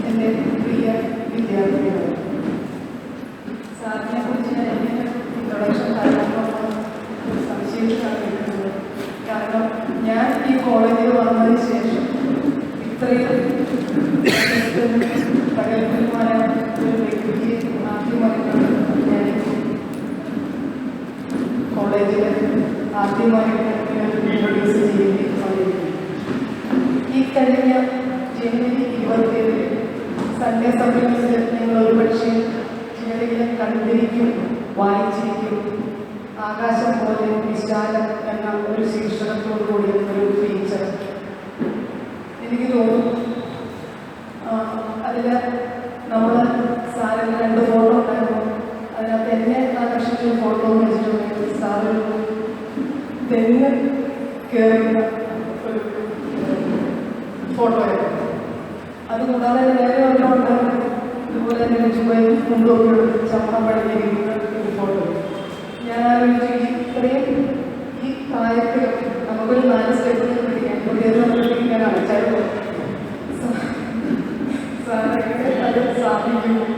എൻ്റെ പ്രിയ വിദ്യാർത്ഥികൾ, സാറിനെ കുറിച്ച് ഞാൻ ഇൻട്രൊഡക്ഷൻ പറയുമ്പോൾ സംശയിച്ചാണ് കേൾക്കുന്നത്. കാരണം ഞാൻ ഈ കോളേജിൽ വന്നതിന് ശേഷം ഇത്രയും പ്രഗത്ഭമായ ഒരു വ്യക്തിയെ ആദ്യമായിട്ടാണ് ഞാൻ കോളേജിൽ ആദ്യമായിട്ട് ഇൻട്രൊഡ്യൂസ് ചെയ്യേണ്ടി വന്നിരിക്കുന്നത്. ഈ കഴിഞ്ഞ ജനുവരി 27 സൺഡേ സപ്ലിമെന്റിൽ നിങ്ങൾ ഒരു പക്ഷേ ചിലരെങ്കിലും കണ്ടിരിക്കും, വായിച്ചിരിക്കും. ആകാശം പോലെ വിശാലം എന്ന ഒരു ശീർഷകത്തോടു കൂടിയ ഒരു ഫീച്ചർ. എനിക്ക് തോന്നുന്നു അതിൽ നമ്മൾ സാറിന് 2 ഫോട്ടോ ഉണ്ടായിരുന്നു. അതിനകത്ത് എന്നെ ആകർഷിച്ചൊരു ഫോട്ടോ എന്ന് വെച്ചിട്ടുണ്ടെങ്കിൽ സാറ് തെങ്ങ് കയറുന്ന ഒരു ഫോട്ടോയാണ്. അതുകൂടാതെ വേറെ ഒരെണ്ണം ഇതുപോലെ തന്നെ വെച്ചുപോയി മുമ്പൊക്കെ ചമ്മം പഴകിയിരിക്കുന്ന ഒരു ഫോട്ടോ. ഞാൻ ആലോചിച്ചു, ഇത്രയും ഈ പ്രായത്തിൽ നമുക്കൊരു 4 സ്റ്റെപ്പിൽ പഠിക്കാൻ പഠിക്കാനാണ് ചിലപ്പോൾ സാറൊക്കെ അത് സാധിക്കും എന്ന്.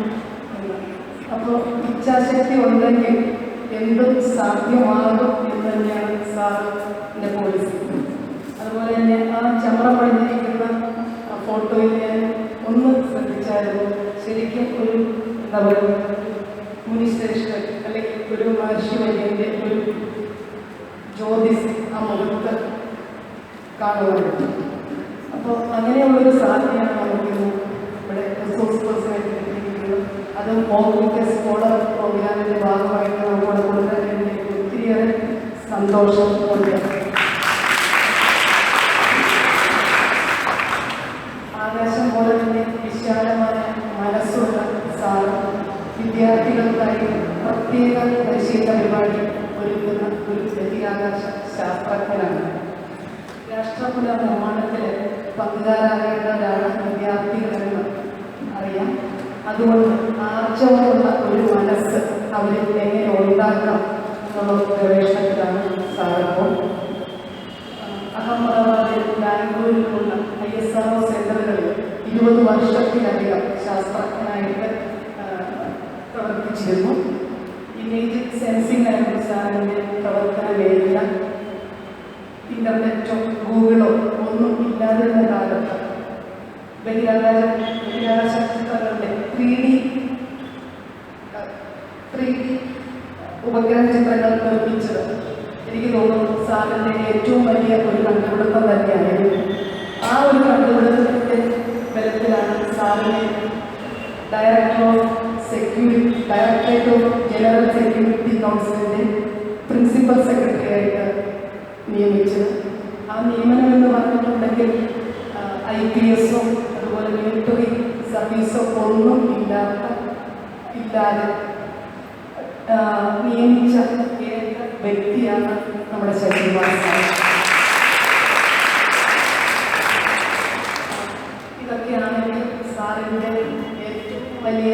അപ്പോൾ ഇച്ഛാശക്തി ഉണ്ടെങ്കിൽ എന്തും സാധ്യമാകും എന്ന് തന്നെയാണ് സാറിൻ്റെ പോളിസി. അതുപോലെ തന്നെ ആ ചമ്രം പണിഞ്ഞിരിക്കുന്ന ഫോട്ടോയിൽ ഞാൻ ഒന്ന് ശ്രദ്ധിച്ചായിരുന്നു. ശരിക്കും ഒരു എന്താ പറയുക, മുനിശ്രേഷ്ഠൻ അല്ലെങ്കിൽ ഒരു മഹർഷി വര്യൻ്റെ ഒരു ജ്യോതിസ് ആ മുഖത്ത് കാണുവാനുണ്ട്. അപ്പോൾ അങ്ങനെയുള്ളൊരു സാധ്യതയാണ് നമുക്കിന്ന് ഇവിടെ റിസോഴ്സ് പേഴ്സണായിട്ട് കിട്ടിയിരിക്കുന്നത്. അത് മോക്ക് സ്കോളർ പ്രോഗ്രാമിൻ്റെ ഭാഗമായിട്ട് നമ്മുടെ കൊടുക്കാൻ എനിക്ക് ഒത്തിരിയേറെ സന്തോഷം ഉണ്ട്. ആകാശം പോലെ തന്നെ വിശാലമായ മനസ്സുള്ള സാറ് വിദ്യാർത്ഥികൾക്കായി പ്രത്യേക പരിശീലന പരിപാടി ഒരുക്കുന്ന ഒരു ബഹിരാകാശ ശാസ്ത്രജ്ഞനാണ്. രാഷ്ട്രപുര നിർമ്മാണത്തിൽ പങ്കുകാരാകേണ്ടവരാണ് വിദ്യാർത്ഥികളെന്ന് അറിയാം. അതുകൊണ്ട് ആർജവമുള്ള ഒരു മനസ്സ് അവരിൽ എങ്ങനെ ഉണ്ടാക്കണം എന്നുള്ള ഗവേഷണത്തിലാണ് സാറിപ്പോൾ. അഹമ്മദാബാദിൽ ബാംഗ്ലൂരിലുള്ള ISRO സെന്ററുകളിൽ 20 വർഷത്തിലധികം ശാസ്ത്രജ്ഞനായിട്ട് പ്രവർത്തിച്ചിരുന്നു. ഇമേജ് സെൻസിംഗ് ആയിരുന്നു സാറിൻ്റെ പ്രവർത്തന മേഖല. ഇന്റർനെറ്റോ ഗൂഗിളോ ഒന്നും ഇല്ലാതിരുന്ന കാലത്ത് ബഹിരാകാശ ചിത്രങ്ങളുടെ 3D ഉപഗ്രഹ ചിത്രങ്ങൾ നിർമ്മിച്ചത് എനിക്ക് തോന്നുന്നു സാറിൻ്റെ ഏറ്റവും വലിയ ഒരു കണ്ടുപിടുത്തം തന്നെയായിരുന്നു. ആ ഒരു കണ്ടുപിടുത്തത്തിൻ്റെ ബലത്തിലാണ് സാറിനെ ഡയറക്ടറേറ്റ് ഓഫ് ജനറൽ സെക്യൂരിറ്റി കൗൺസിലിൻ്റെ പ്രിൻസിപ്പൽ സെക്രട്ടറി ആയിട്ട് നിയമിച്ചത്. ആ നിയമനം എന്ന് പറഞ്ഞിട്ടുണ്ടെങ്കിൽ IPS അതുപോലെ മിലിറ്ററി സർവീസോ ഒന്നും ഇല്ലാതെ നിയമിച്ച ഏക വ്യക്തിയാണ് നമ്മുടെ ശശികുമാർ സാർ. ഇതൊക്കെയാണെങ്കിൽ സാറിൻ്റെ ഏറ്റവും വലിയ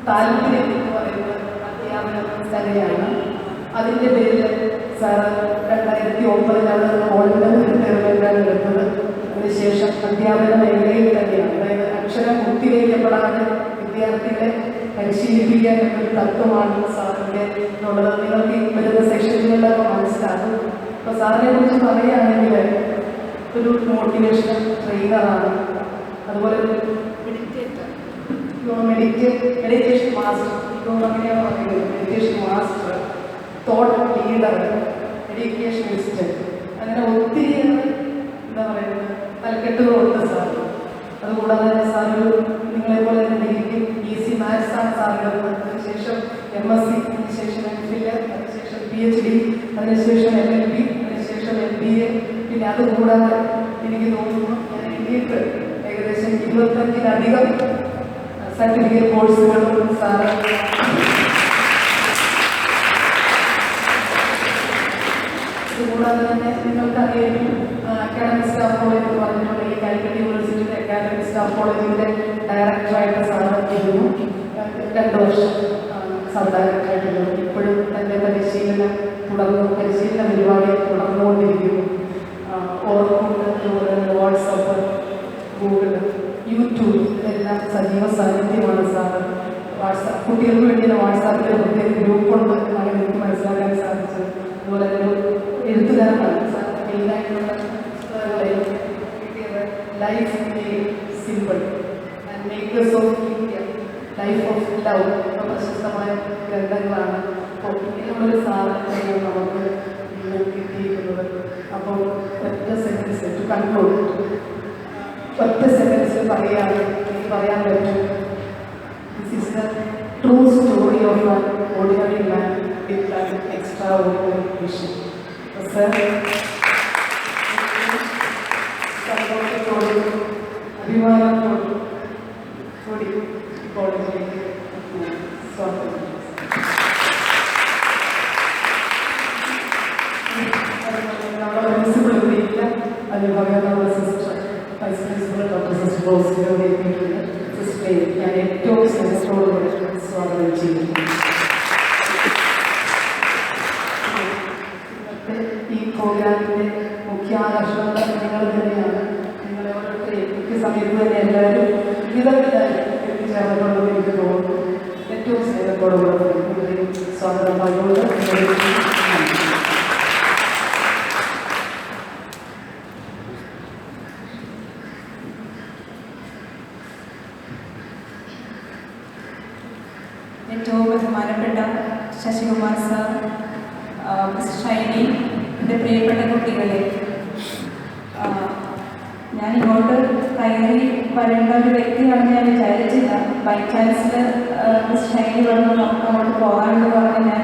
താല്പര്യം എന്ന് പറയുന്നത് അധ്യാപനം തന്നെയാണ്. അതിൻ്റെ പേരിൽ സാർ 2009 അവിടെ ഓൾഡർ റിട്ടയർമെൻ്റാണ് എടുത്തത്. അതിനുശേഷം അധ്യാപന മേഖലയിൽ തന്നെയാണ്, അതായത് അക്ഷരം കുത്തിവയ്ക്കപ്പെടാതെ വിദ്യാർത്ഥികളെ പരിശീലിപ്പിക്കാൻ എന്നൊരു തത്വമാണ് സാറിൻ്റെ ഉള്ളത്. നിങ്ങൾക്ക് വരുന്ന സെക്ഷനുകളിലൊക്കെ മനസ്സിലാകും. അപ്പോൾ സാറിനെ കുറിച്ച് പറയുകയാണെങ്കിൽ ഒരു മോട്ടിവേഷണൽ ട്രെയിനറാണ്. അതുപോലെ മെഡിറ്റേഷൻ മാസ്റ്റർ, ഇപ്പോൾ അങ്ങനെയാണ് പറയുന്നത്, meditation master, thought leader, educationist, അങ്ങനെ ഒത്തിരിയേറെ എന്താ പറയുന്നത് തലക്കെട്ടുകളുണ്ട് സാർ. അതുകൂടാതെ സാർ നിങ്ങളെപ്പോലെ തന്നെ EC മാത്സാണ് സാറിൻ്റെ. അതിനുശേഷം MSc, അതിനുശേഷം MPhil, അതിനുശേഷം PhD, അതിനുശേഷം LLB, അതിനുശേഷം MBA. പിന്നെ അതുകൂടാതെ എനിക്ക് തോന്നുന്നു ഞാൻ എഴുതിയിട്ട് ഏകദേശം 25-ലധികം സർട്ടിഫിക്കറ്റ് കോഴ്സുകളും സാറ് ഇതുകൂടാതെ തന്നെ നിങ്ങൾക്കറിയാം അക്കാഡമിക് സ്റ്റാഫ് കോളേജ് എന്ന് പറഞ്ഞിട്ടുണ്ടെങ്കിൽ കാലിക്കറ്റ് യൂണിവേഴ്സിറ്റിയുടെ അക്കാഡമിക് സ്റ്റാഫ് കോളേജിൻ്റെ ഡയറക്ടറായിട്ട് സാധിക്കുന്നു. 2 വർഷം സബ് ഡയറക്ടറായിട്ടുള്ളത്. ഇപ്പോഴും തൻ്റെ പരിശീലന പരിപാടി തുടർന്നുകൊണ്ടിരിക്കുന്നു. ഓർമ്മ കുട്ടികൾക്ക് വേണ്ടി വാട്സാപ്പിൽ പ്രത്യേക ഗ്രൂപ്പുണ്ട് എന്നാണ് എനിക്ക് മനസ്സിലാക്കാൻ സാധിച്ചത്. അതുപോലെ ഒരു എഴുത്തുകാരനാണ് മെയിനായിട്ടുള്ള പുസ്തകങ്ങളെ കിട്ടിയത് life simple and makers of India, life of love എന്ന പ്രശസ്തമായ ഗ്രന്ഥങ്ങളാണ്. അപ്പോൾ ഇങ്ങനെയുള്ളൊരു സാധനത്തെയാണ് നമുക്ക് ഇന്ന് കിട്ടിയിരിക്കുന്നത്. അപ്പോൾ ഒറ്റ സെക്കൻഡ്സ് ടു കൺക്ലൂഡ്, ഒറ്റ സെക്കൻഡ്സിൽ പറയുകയാണ് എനിക്ക് പറയാൻ പറ്റും. This is the true story of an ordinary man with an extra ordinary vision. Sir, സന്തോഷത്തോടും അഭിമാനത്തോടും കൂടി കോളേജിലേക്ക് സ്വാഗതം. നമ്മുടെ പ്രിൻസിപ്പൾ ഇവിടെയില്ല, അതിന് പകരം നമ്മുടെ sister vice principal doctor sister റോസിനെ എത്തിയിട്ടുണ്ട്. സിസ്റ്ററെ ഞാൻ ഏറ്റവും സ്നേഹത്തോടുകൂടി സ്വാഗതം ചെയ്യുന്നു. ഇന്നത്തെ ഈ പ്രോഗ്രാമിൻ്റെ മുഖ്യ ആകർഷണം നിങ്ങൾ തന്നെയാണ്. നിങ്ങളെ ഓരോരുത്തരെയും മുഖ്യ സമയത്ത് തന്നെ എല്ലാവരും വിധമില്ലാതെ എത്തിച്ചേർന്നിട്ടുള്ളത് എനിക്ക് തോന്നുന്നു. ഏറ്റവും സ്നേഹത്തോടുകൂടി നിങ്ങളെയും സ്വാഗതം പറഞ്ഞുകൊണ്ട് ഏറ്റവും ബഹുമാനപ്പെട്ട ശശികുമാർ സാർ, മിസ്റ്റർ ഷൈനി, എൻ്റെ പ്രിയപ്പെട്ട കുട്ടികളെ, ഞാൻ ഇങ്ങോട്ട് കയറി വരേണ്ട ഒരു വ്യക്തിയാണെന്ന് ഞാൻ വിചാരിച്ചില്ല. ബൈ ചാൻസിൽ മിസ്റ്റർ ഷൈനി പറഞ്ഞു നമുക്ക് അങ്ങോട്ട് പോകാമെന്ന് പറഞ്ഞ് ഞാൻ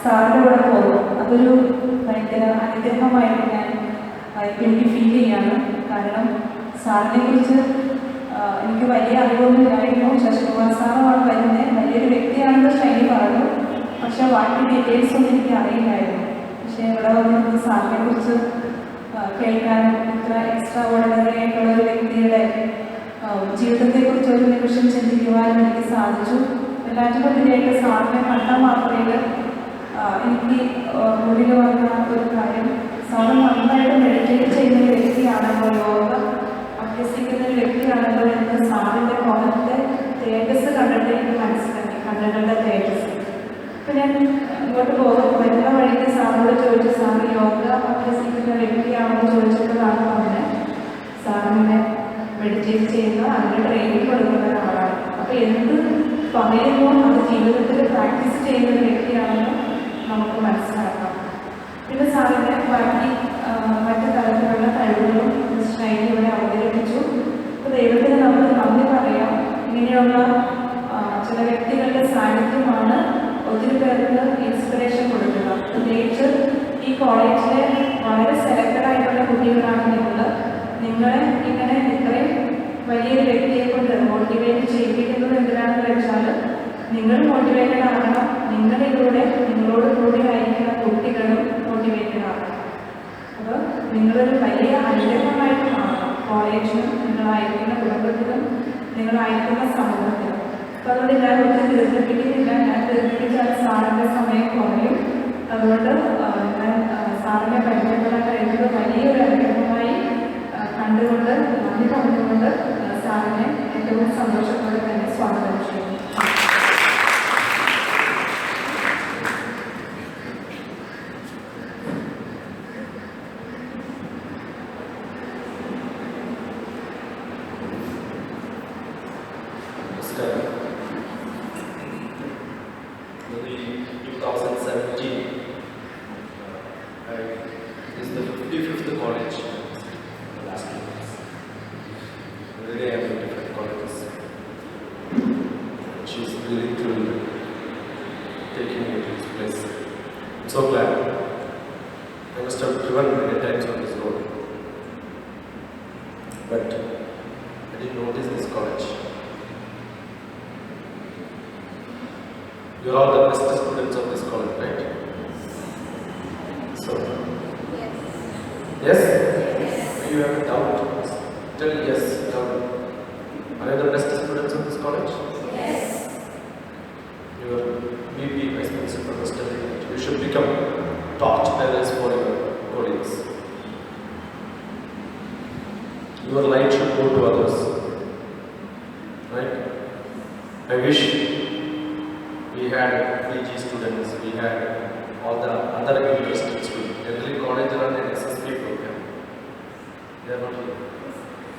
സാറിൻ്റെ കൂടെ പോകും. അതൊരു ഭയങ്കര അനുഗ്രഹമായിട്ട് ഞാൻ എനിക്ക് ഫീൽ ചെയ്യാണ്. കാരണം സാറിനെ കുറിച്ച് എനിക്ക് വലിയ അറിവൊന്നും ഇല്ലായിരുന്നു. ശശികുമാർ സാറുമാണ് വരുന്നത്, വലിയൊരു വ്യക്തിയാണെന്ന് ഷൈനി പറഞ്ഞു. പക്ഷെ ബാക്കി ഡീറ്റെയിൽസ് ഒന്നും എനിക്ക് അറിയില്ലായിരുന്നു. പക്ഷേ ഇവിടെ വന്നിട്ട് സാറിനെ കുറിച്ച് കേൾക്കാനും ഇത്ര എക്സ്ട്രാ ഓർഡിനറി ആയിട്ടുള്ള ഒരു വ്യക്തിയുടെ ജീവിതത്തെക്കുറിച്ച് ഒരു നിമിഷം ചിന്തിക്കുവാനും എനിക്ക് സാധിച്ചു. എല്ലാറ്റിനും ഉപരിയായിട്ട് സാറിനെ കണ്ട മാത്രമേ എനിക്ക് ഉള്ളിൽ വന്ന ഒരു കാര്യം, സാറ് നന്നായിട്ട് മെഡിറ്റേറ്റ് ചെയ്യുന്ന ഒരു വ്യക്തിയാണല്ലോ, യോഗ അഭ്യസിക്കുന്ന ഒരു വ്യക്തിയാണല്ലോ എന്ന് സാറിൻ്റെ മുഖത്തെ തേജസ് കണ്ടിട്ട് എനിക്ക് മനസ്സിലാക്കി, കണ്ണുകളുടെ തേജസ്. അപ്പം ഞാൻ ഇങ്ങോട്ട് വരുന്ന വഴിക്ക് സാറിനോട് ചോദിച്ചു, സാറ് യോഗ അഭ്യസിക്കുന്ന വ്യക്തിയാണെന്ന് ചോദിച്ചപ്പോഴാണ് പറഞ്ഞത് സാറിനെ മെഡിറ്റേറ്റ് ചെയ്യുന്ന അതിന് ട്രെയിനിങ് കൊടുക്കുന്ന ഒരാളാണ്. അപ്പോൾ എന്ത് പറയുന്നു അത് ജീവിതത്തിൽ പ്രാക്ടീസ് ചെയ്യുന്ന ഒരു വ്യക്തിയാണെന്ന് നമുക്ക് മനസ്സിലാക്കാം. പിന്നെ സാറിൻ്റെ ബാക്കി മറ്റു തരത്തിലുള്ള കഴിവുകളും ഷൈനി ഇവിടെ അവതരിപ്പിച്ചു. അപ്പോൾ ദൈവത്തിന് നമുക്ക് നന്ദി പറയാം. ഇങ്ങനെയുള്ള ചില വ്യക്തികളുടെ സാന്നിധ്യമാണ് ഒത്തിരി പേർക്ക് ഇൻസ്പിറേഷൻ കൊടുക്കുക. പ്രത്യേകിച്ച് ഈ കോളേജിലെ വളരെ സെലക്റ്റഡ് ആയിട്ടുള്ള കുട്ടികളാണ് നിങ്ങളെ ഇങ്ങനെ ഇത്രയും വലിയൊരു വ്യക്തിയെ കൊണ്ട് മോട്ടിവേറ്റ് ചെയ്യിപ്പിക്കുന്നത് എന്തിനാണെന്ന് വെച്ചാൽ നിങ്ങൾ മോട്ടിവേറ്റഡ് ആകണം, നിങ്ങളിലൂടെ നിങ്ങളോട് കൂടി ആയിരിക്കുന്ന കുട്ടികളും മോട്ടിവേറ്റഡ് ആകണം. അപ്പോൾ നിങ്ങളൊരു വലിയ അനുഗ്രഹമായിട്ട് മാറണം കോളേജിനും, നിങ്ങളായിരിക്കുന്ന കുടുംബത്തിലും, നിങ്ങളായിരിക്കുന്ന സമൂഹത്തിലും. അപ്പോൾ അതുകൊണ്ട് ഞാൻ ഒത്തിരി ദീർഘിപ്പിക്കുന്നില്ല. ഞാൻ ദീർഘിപ്പിച്ചാൽ സാറിൻ്റെ സമയം കുറയും. അതുകൊണ്ട് ഞാൻ സാറിനെ പരിചയപ്പെടാൻ കഴിയുന്നത് വലിയൊരു അനുഗ്രഹമായി കണ്ടുകൊണ്ട് നന്ദി പറഞ്ഞുകൊണ്ട് സാറിനെ ഏറ്റവും സന്തോഷത്തോടെ തന്നെ സ്വാഗതം ചെയ്യുന്നു. Is the 55th college the last 2 months. Every day I have different colleges. She's really thrilled taking me to this place. I'm so glad. I must have driven many times on this road, but I didn't notice this college. You're all the best students of this college, right? So, yes? You have a doubt? Tell yes, doubt. Are you the best students of this college? Yes. Your VP, Vice Principal, was telling that you should become torch bearers for your colleagues. Your light should go to others. Right? I wish had PG students, we had all the other interested students. Every college run an SSP program. They are not here.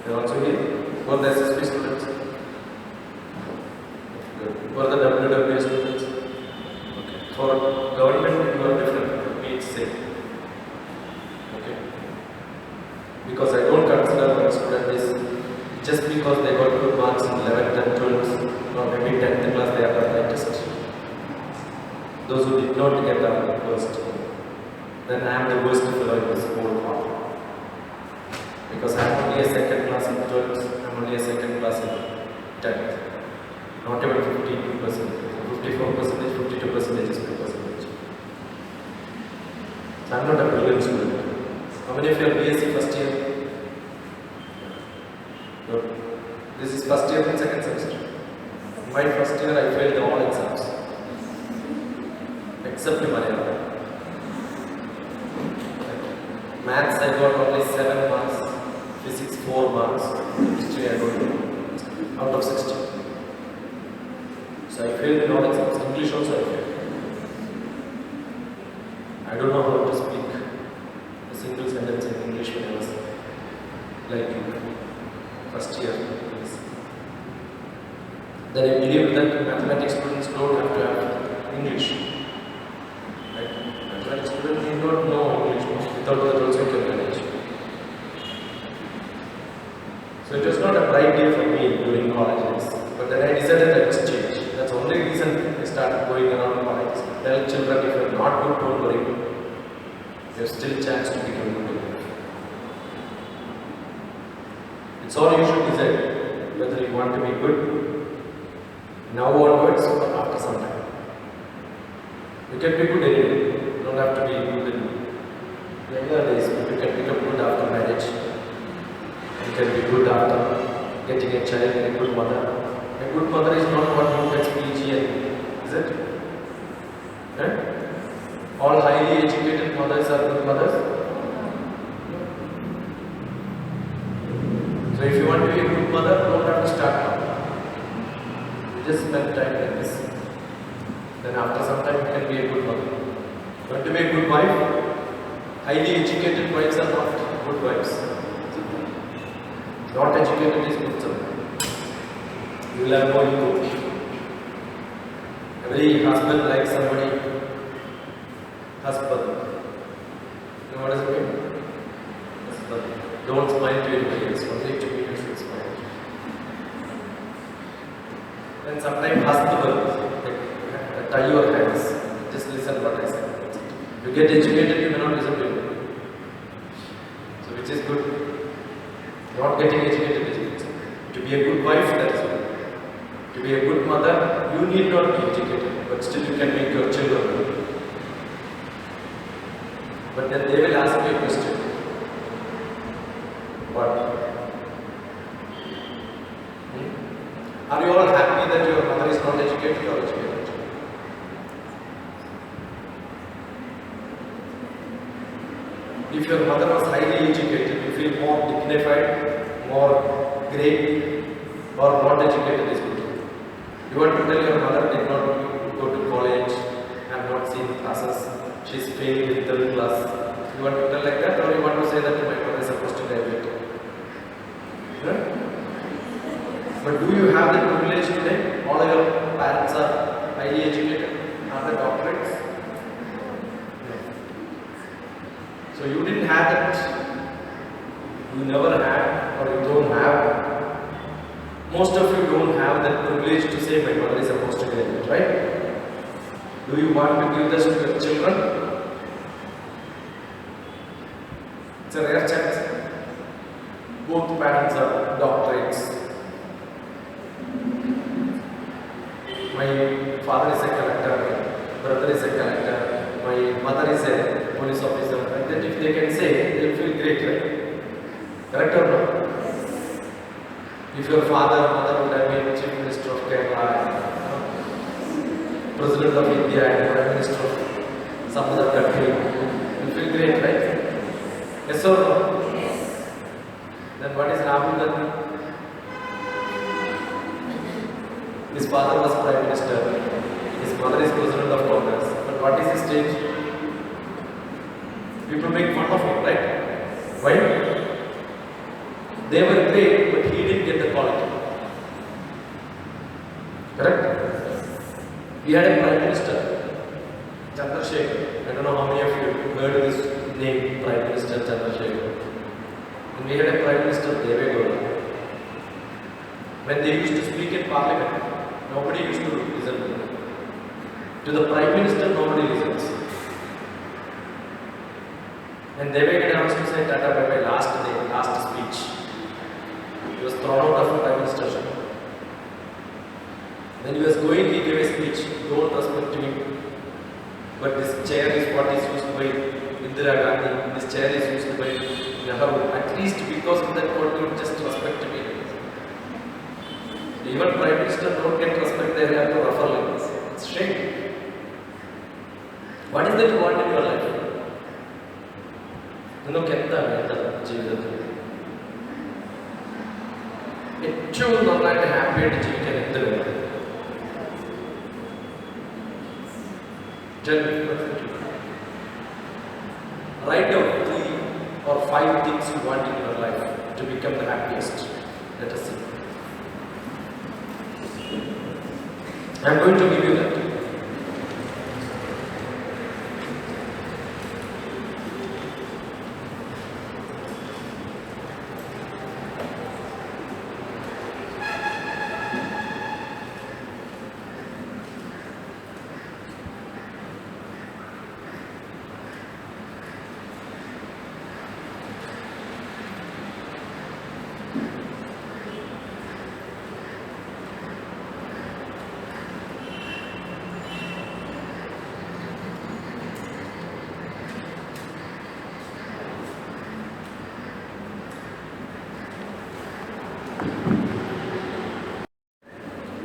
They are also here. For the SSP students. For the WWS students. Okay. For government, you are different. For me, it's same. Okay. Because I don't consider my student is just because they got good marks in 11th and 12th, or maybe 10th class, they are the brightest. Those who did not get the first, then I am the worst fellow in this whole part. Because I am only a second class in 12th, I am only a second class in 10th. Not even 52%, 54%, 52% is my percentage. So I am not a brilliant student. How many of you are BSc first year? Good. This is first year and second semester. In my first year, I failed all exams. Except Malayalam. Maths, I got only 7 marks. Physics, 4 marks. History, I got out of 60. So I failed in all exams. English also I failed. I don't know how to speak a single sentence in English when I was like first year. Then I believe that mathematics students don't have to have English. Right? Mathematics students need not know English. Without that also you can manage. So it was not a bright day for me during college days. But then I decided I must change. That's the only reason I started going around college. Tell children if you are not good, don't worry. You have still a chance to become good. It's all you should decide whether you want to be good now onwards or after some time. You can be good anyway. You don't have to be good in younger days. You can become good after marriage. You can be good after getting a child and a good mother. A good mother is not one who gets PG, is it? Right? All highly educated mothers are good mothers. So if you want to be a good mother, you don't have to start now. You just spend time like this. Then after some time you can be a good mother. You want to be a good wife? Highly educated wives are not good wives. Not educated is good sometimes. You will have no ego. Every husband likes somebody. Husband. You know what does it mean? Husband. Don't smile to anybody else, only to me you should smile. Then sometimes husband, like, tie your hands, just listen what I say. You get educated, you may not listen to me. So which is good? Not getting educated is good. To be a good wife, that is good. To be a good mother, you need not be educated, but still you can make your children good. But then they will ask you a question. What? Are you all happy that your mother is not educated or educated? If your mother was highly educated, you feel more dignified, more great, or not educated is good. You want to tell your mother did not go to college, have not seen classes, she's failed in 3rd class. You want to tell like that, or you want to say that my mother is supposed to graduate? Right? But do you have that privilege today? All your parents are highly educated, have the doctorates. No. So you didn't have that. You never had, or you don't have. Most of you don't have that privilege to say my mother is supposed to graduate, right? Do you want to give this to your children? It's a rare chance. Both parents are doctorates. My father is a collector, my brother is a collector, my mother is a police officer. And then if they can say, they will feel great, right? Correct or not? If your father or mother would have been Chief Minister of Kerala, President of India and Prime Minister of some other country, you feel great, right? Yes or no? Yes. Then what is Rahul Gandhi? His father was Prime Minister. His mother is President of Congress. But what is his stage? People make fun of him, right? Why? They were great, but he didn't get the quality. Correct? We had a Prime Minister, Chandrasekhar. I don't know how many of you heard his name, Prime Minister Chandrasekhar. And we had a Prime Minister, Devegowda. When they used to speak in Parliament, nobody used to listen to them. To the Prime Minister, nobody listens. And Devegowda was to say Tata bye-bye last day, last speech. He was thrown out of Prime Ministership. When he was going, he gave a speech. Don't respect me. But this chair is what is used by Indira Gandhi. This chair is used by Nehru. At least because of that, God don't just respect me. Even Prime Minister don't get respect, they have to refer like this. It's shame. What is that you want in your life? നിങ്ങൾക്ക് എന്താ വേണ്ടത് ജീവിതത്തിൽ? ഏറ്റവും നന്നായിട്ട് happy ആയിട്ട് ജീവിക്കാൻ എന്ത് വേണം? Write down 3 or 5 things you want in your life to become the happiest. Let us see. I am going to give you that.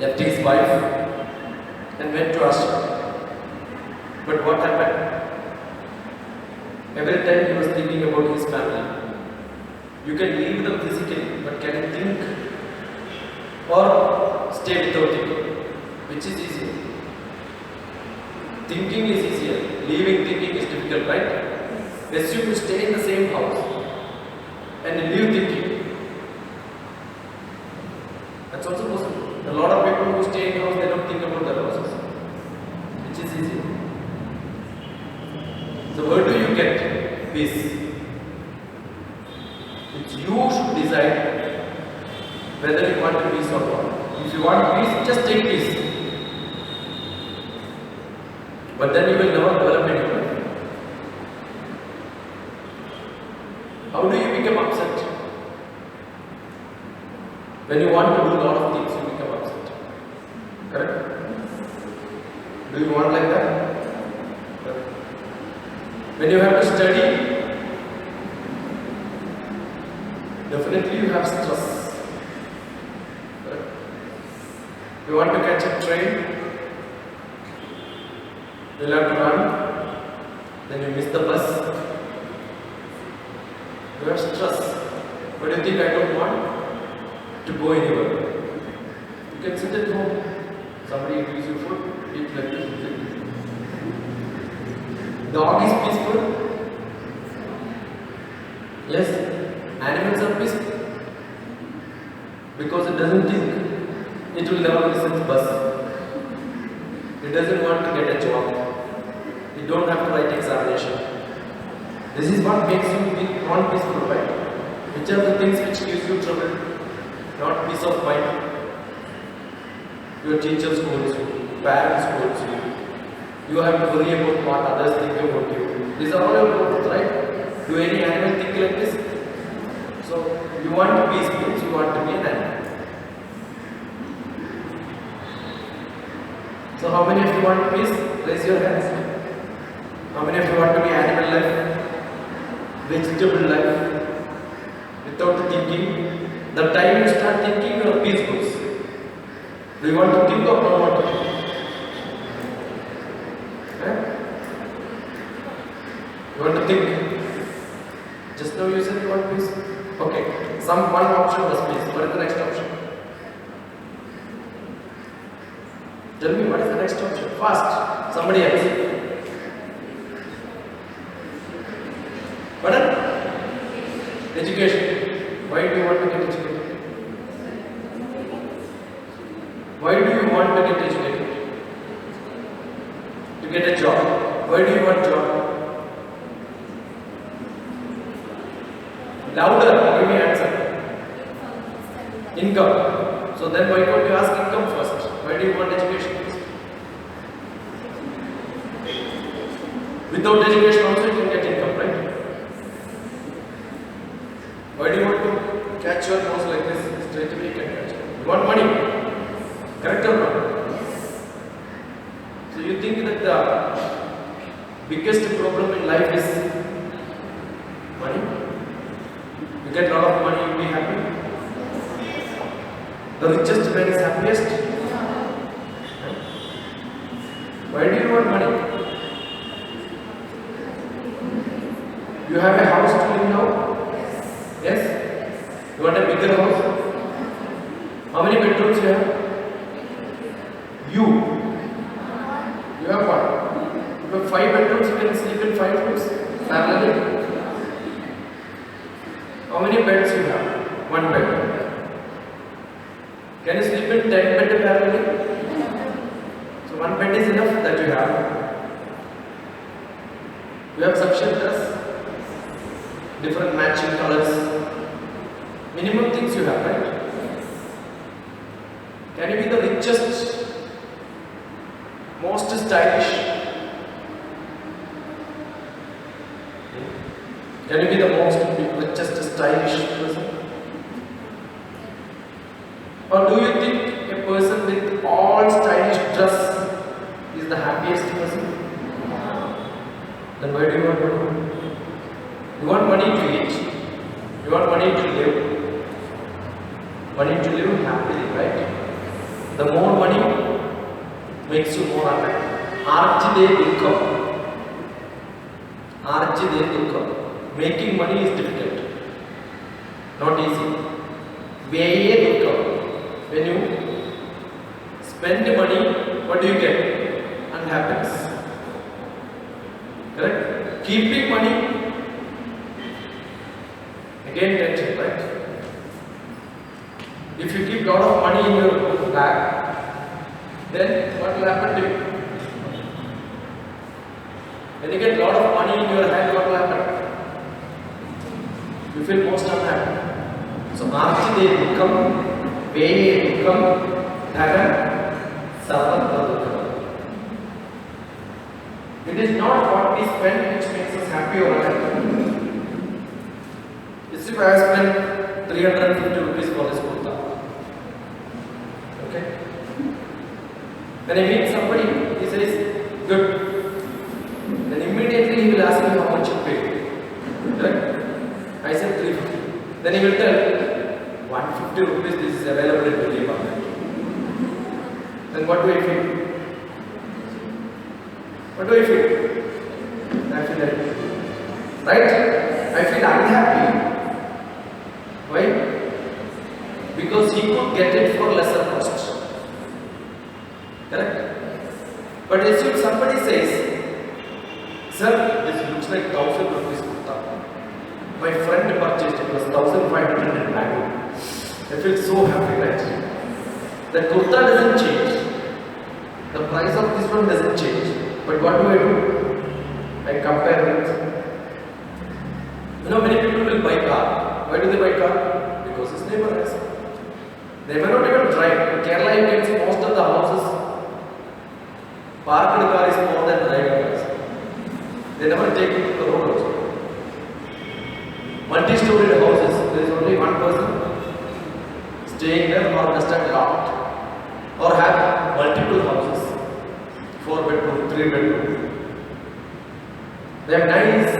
Left his wife and went to Ashram. But what happened? Every time he was thinking about his family. You can leave them physically, but can you think or stay without thinking? Which is easier? Thinking is easier. Leaving thinking is difficult, right? Assume you stay in the same house and leave thinking. That's also possible. A lot of people who stay in house, they don't think about their houses. Which is easier. So where do you get peace? It's you should decide whether you want peace or not. If you want peace, just take peace. But then you will never develop anyone. How do you become upset? When you want to do a lot of things, you become upset. Correct? Do you want like that? Correct. When you have to study, definitely you have stress. Correct? You want to catch a train, you'll have to run, then you miss the bus. You have stress. But you think I don't want to go anywhere? You can sit at home. Somebody gives you food, eat like this, eat like this. Dog is peaceful. Yes, animals are peaceful. Because it doesn't think. It will never miss its bus. It doesn't want to get a job. You don't have to write examination. This is what makes you think non-peaceful, right? Which are the things which gives you trouble? Not peace of mind. Your teacher scolds you, parents scolds you. You have to worry about what others think about you. These are all your problems, right? Do any animal think like this? So, you want peace means you want to be an animal. So, how many of you want peace? Raise your hands. How many of you want to be animal life? Vegetable life? Without thinking? The time you start thinking, your peace goes. Do you want to think or don't want to think? You want to think? Just now you said you want peace? Okay. One option was peace. What is the next option? Tell me what is the next option? Fast. Somebody else. Pardon? Education. Why do you want to get educated? Why do you want to get educated? To get a job. Why do you want job? Louder, give me answer. Income. So then why don't you ask income first? Why do you want education first? Without education also you can get income, right? Why do you want to catch your nose like this? Straight away you can catch it. You want money? Correct or not? So you think that the biggest problem in life is money? You get a lot of money, you'll be happy. The richest man is happiest. Why do you want money? You have a house to live now? Yes? You want a bigger house? How many bedrooms you have? You have what? You have 5 bedrooms, you can sleep in 5 rooms. Parallelly. How many beds you have? 1 bed. Can you sleep in 10 beds parallelly? So 1 bed is enough that you have. You have sufficient dress, different matching colors, minimum things you have, right? Can you be the richest, most stylish? Can you be the most richest, stylish person? Or do you think a person with all stylish dress is the happiest person? Then why do you want money? You want money to eat. You want money to live. Money to live happily, right? The more money makes you more happy. Archide dukkam. Archide dukkam. Making money is difficult. Not easy. Veye dukkam. When you spend money, what do you get? Unhappiness. Correct? Keeping money, again tension, right? If you keep a lot of money in your bag, then what will happen to you? When you get a lot of money in your hand, what will happen? You feel most unhappy. So, Archide dukkam, Veye dukkam, Dharam, Sapat dukkam. It is not what we spend which makes us happy or unhappy. If I spend 350 rupees for this kurta, okay? When I meet somebody, he says, good. Then immediately he will ask me how much you paid. Right? I said 350. Then he will tell, 150 rupees, this is available in Delhi market. Then what do I feel? What do I feel? I feel happy. Right? I feel unhappy. Why? Because he could get it for lesser cost. Correct? But if somebody says, sir, this looks like 1,000 rupees kurta. My friend purchased it, was 1,500 in Bangalore. I feel so happy, right? The kurta doesn't change. The price of this one doesn't change. But what do? I compare it. You know, many people will buy car. Why do they buy car? Because his neighbor has. They may not even drive. In Kerala, you can see most of the houses, parked car is more than driving cars. They never take it to the road also. Multi-storied houses, there is only one person staying there or just a lot. Or have multiple houses. 4 bedroom, 3 bedroom. They have nice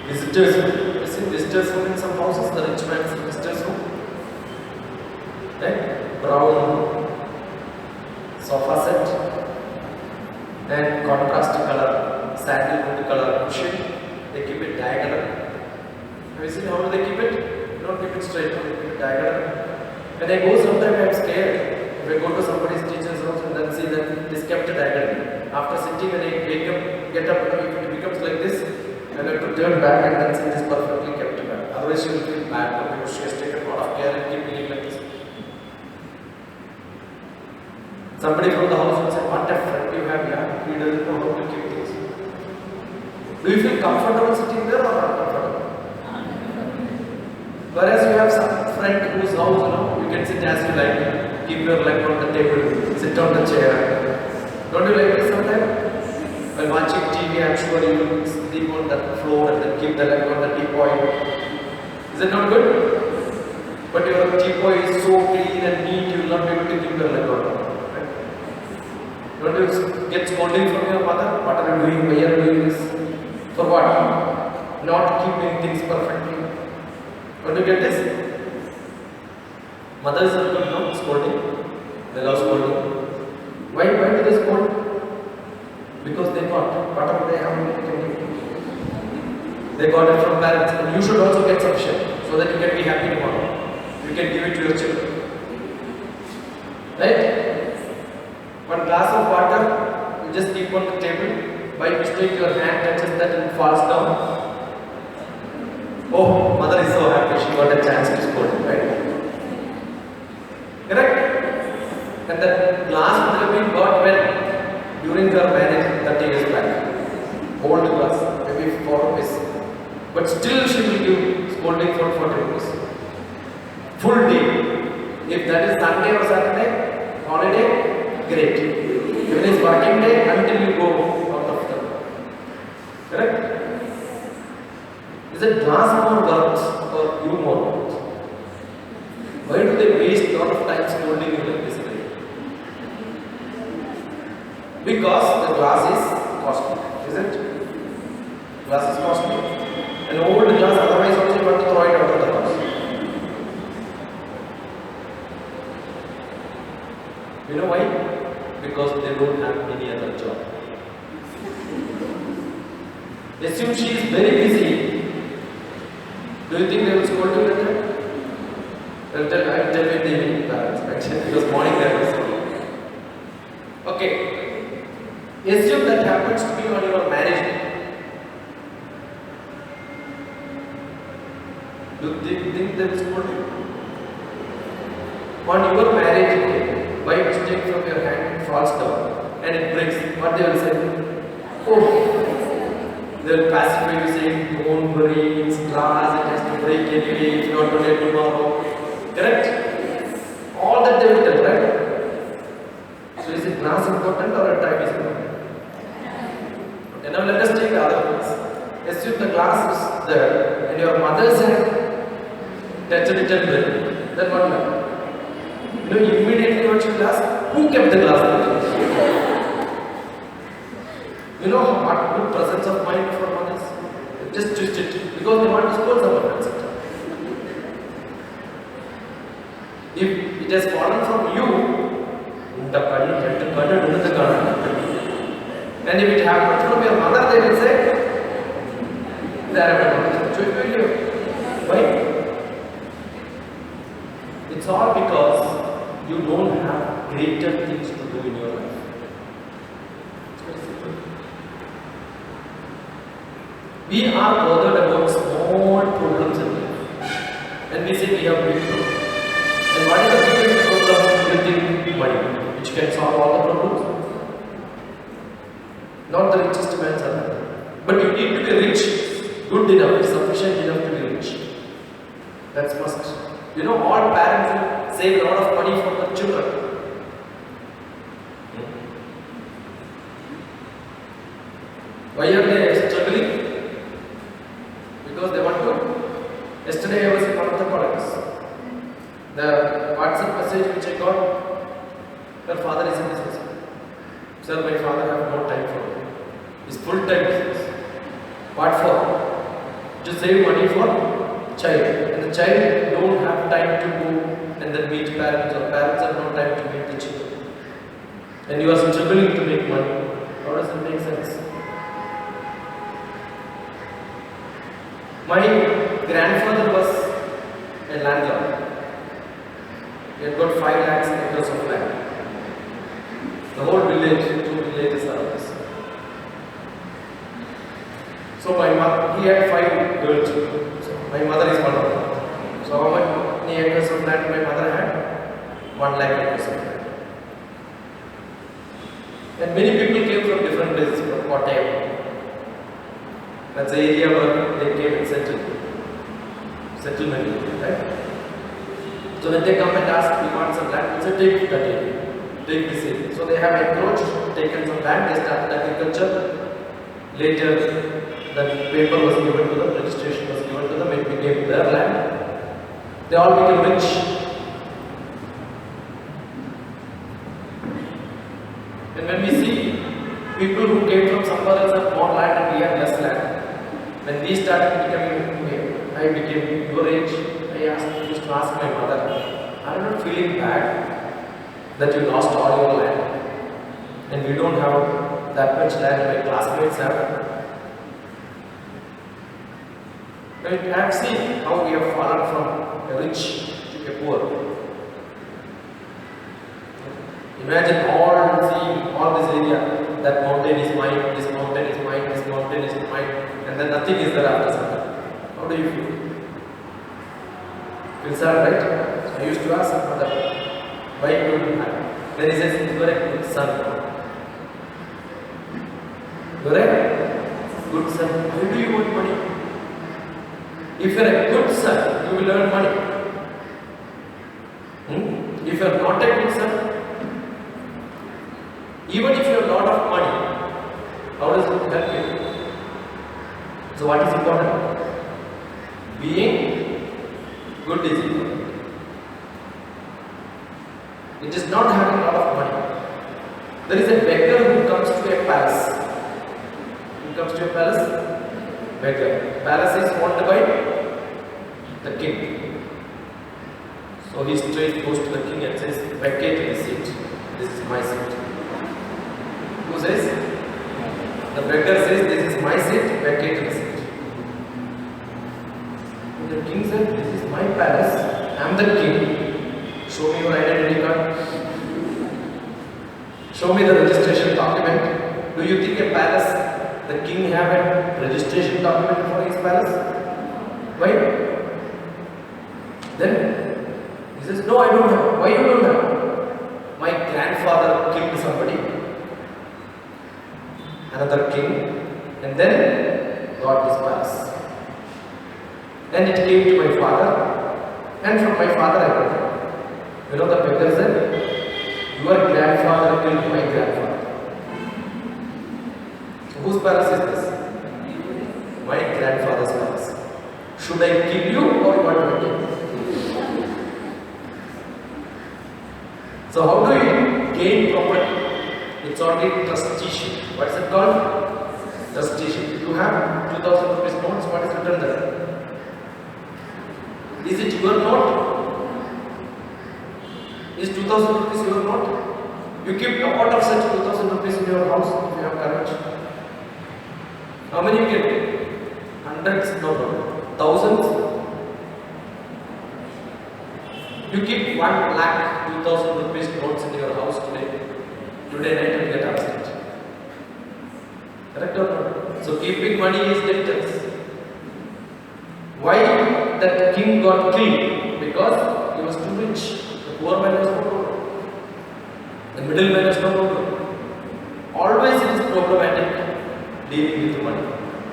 visitors room. You see visitors room in some houses, the rich man's visitors room. Right? Brown sofa set and contrast color, sandalwood color cushion. They keep it diagonal. Have you seen how do they keep it? They don't keep it straight, they keep it diagonal. When I go sometimes I'm scared. If I go to somebody's teacher's house and then see that it is kept diagonally. After sitting when I wake up, get up, if it becomes like this, I have to turn back and then see it is perfectly kept back. Otherwise she will feel bad because she has taken a lot of care and keeping it like this. Somebody from the house will say, what a friend you have, yeah, he doesn't know how to keep things. Do you feel comfortable sitting there or not comfortable? Whereas you have some friend whose house, you can sit as you like, keep your leg on the table, sit on the chair. Don't you like it sometimes? While watching TV, I'm sure you will sleep on the floor and then keep the leg on the teapot. Is it not good? But your teapot is so clean and neat, you will not be able to keep your leg on. Right? Don't you get scolding from your mother? What are you doing? Why are you doing this? For what? Not keeping things perfectly. Don't you get this? Mothers are good, no? Scolding. They love scolding. Why do they scold? Because they got whatever they have. They got it from parents. And you should also get some share so that you can be happy tomorrow. You can give it to your children. Right? One glass of water, you just keep on the table. By mistake, your hand touches that and falls down. Oh, mother is so happy she got a chance to scold, right? Correct? And that glass would have been got when? During her marriage 30 years back. Old glass, maybe 4 rupees. But still she will give scolding for 40 rupees. Full day. If that is Sunday or Saturday, holiday, great. If it is working day, until you go out of the. Correct? Is it glass more worth or you more worth? Why do they waste a lot of time scolding you like this way? Because the glass is costly, is it? Glass is costly. An old glass, otherwise also you want to throw it out of the house. You know why? Because they don't have any other job. Assume she is very busy. Do you think they will scold you like that? I will tell you in the evening, parents, actually, because morning they will scold. Okay. Assume that happens to be on your marriage day. Do you think they will scold you? On your marriage day, by mistake from your hand, it falls down and it breaks. What they will say? Oh. They will pacify you saying, don't worry, it's glass, it has to break anyway, if not today, tomorrow. Correct? All that they will tell, right? So is it glass important or a time is important? Okay, now let us take the other ones. Assume the glass is there and your mother's hand touched it and broke. Then what happened? You know, immediately what she will ask, who kept the glass there? You know what good presence of mind for mothers? Just twist it because they want to scold someone else. If it has fallen from you, and if it happened from your mother, they will say, why? It's all because you don't have greater things to do in your life. It's very simple. We are bothered about small problems in life. And we say we have big problems. And what is the biggest problem? Getting money, which can solve all the problems. Not the richest man's are. But you need to be rich, good enough, sufficient enough to be rich. That's must. You know, all parents save a lot of money for their children. Why are they struggling? Because they want to. Yesterday I was in one of the colleges. The WhatsApp message which I got, her father is in business. Sir, my father has no time for it. It's full-time business. What for? To save money for child. And the child don't have time to go and then meet parents, or parents have no time to meet the children. And you are struggling to make money. How does it make sense? My grandfather was a landlord. He had got 5 lakhs acres of land. The whole village, 2 villages are this. So my mother, he had 5 girls. So my mother is one of them. So how many acres of land my mother had? 1 lakh acres of land. And many people came from different places, from Kottayam. That's the area where they came and settled. Settlement, right? So when they come and ask, we want some land, we say, take that area, take this area. So they have encroached, taken some land, they started agriculture. Later, the paper was given to them, registration was given to them, it became their land. They all became rich. And when we see people who came from somewhere else have more land and we have less land, when we started becoming, I became your age, I used to ask my mother, are you not feeling bad that you lost all your land and we don't have that much land my classmates have? I have seen how we have fallen from a rich to a poor. Imagine seeing all this area, that mountain is mine, this mountain is mine, this mountain is mine, and then nothing is there after something. How do you feel? Feel sad, right? So I used to ask my mother, why you don't have? Then he says, you are a good son. You are a good son. Why do you want money? If you are a good son, you will earn money. If you are not a good son, even if you have a lot of money, how does it help you? So what is important? Being good is important. It is not having a lot of money. There is a beggar who comes to a palace. Who comes to a palace? Beggar. Palace is owned by the king. So he straight goes to the king and says, vacate the seat. This is my seat. Who says? The beggar says, this is my seat, vacate the seat. And the king said, this is my palace, I am the king. Show me your identity card. Show me the registration document. Do you think a palace, the king have a registration document for his palace? Why? Then he says, no, I don't have. Why you don't have? My grandfather killed somebody, another king, and then got this palace. Then it came to my father, and from my father I got it. You know the beggar said, your grandfather killed my grandfather. So whose palace is this? My grandfather's palace. Should I kill you or what do I kill? So how do you gain property? It's only trusteeship. What is it called? Trusteeship. If you have 2000 rupees notes, what is written there? Is it your note? Is 2000 rupees your note? You keep a lot of such 2000 rupees in your house if you have courage. How many you get? Hundreds? No. Thousands? You keep 1 lakh 2000 rupees notes in your house today. Today night you get arrested. Correct or not? So keeping money is dangerous. Why that king got killed? Because he was too rich. The poor man was no problem. The middle man was no problem. Always it is problematic dealing with money.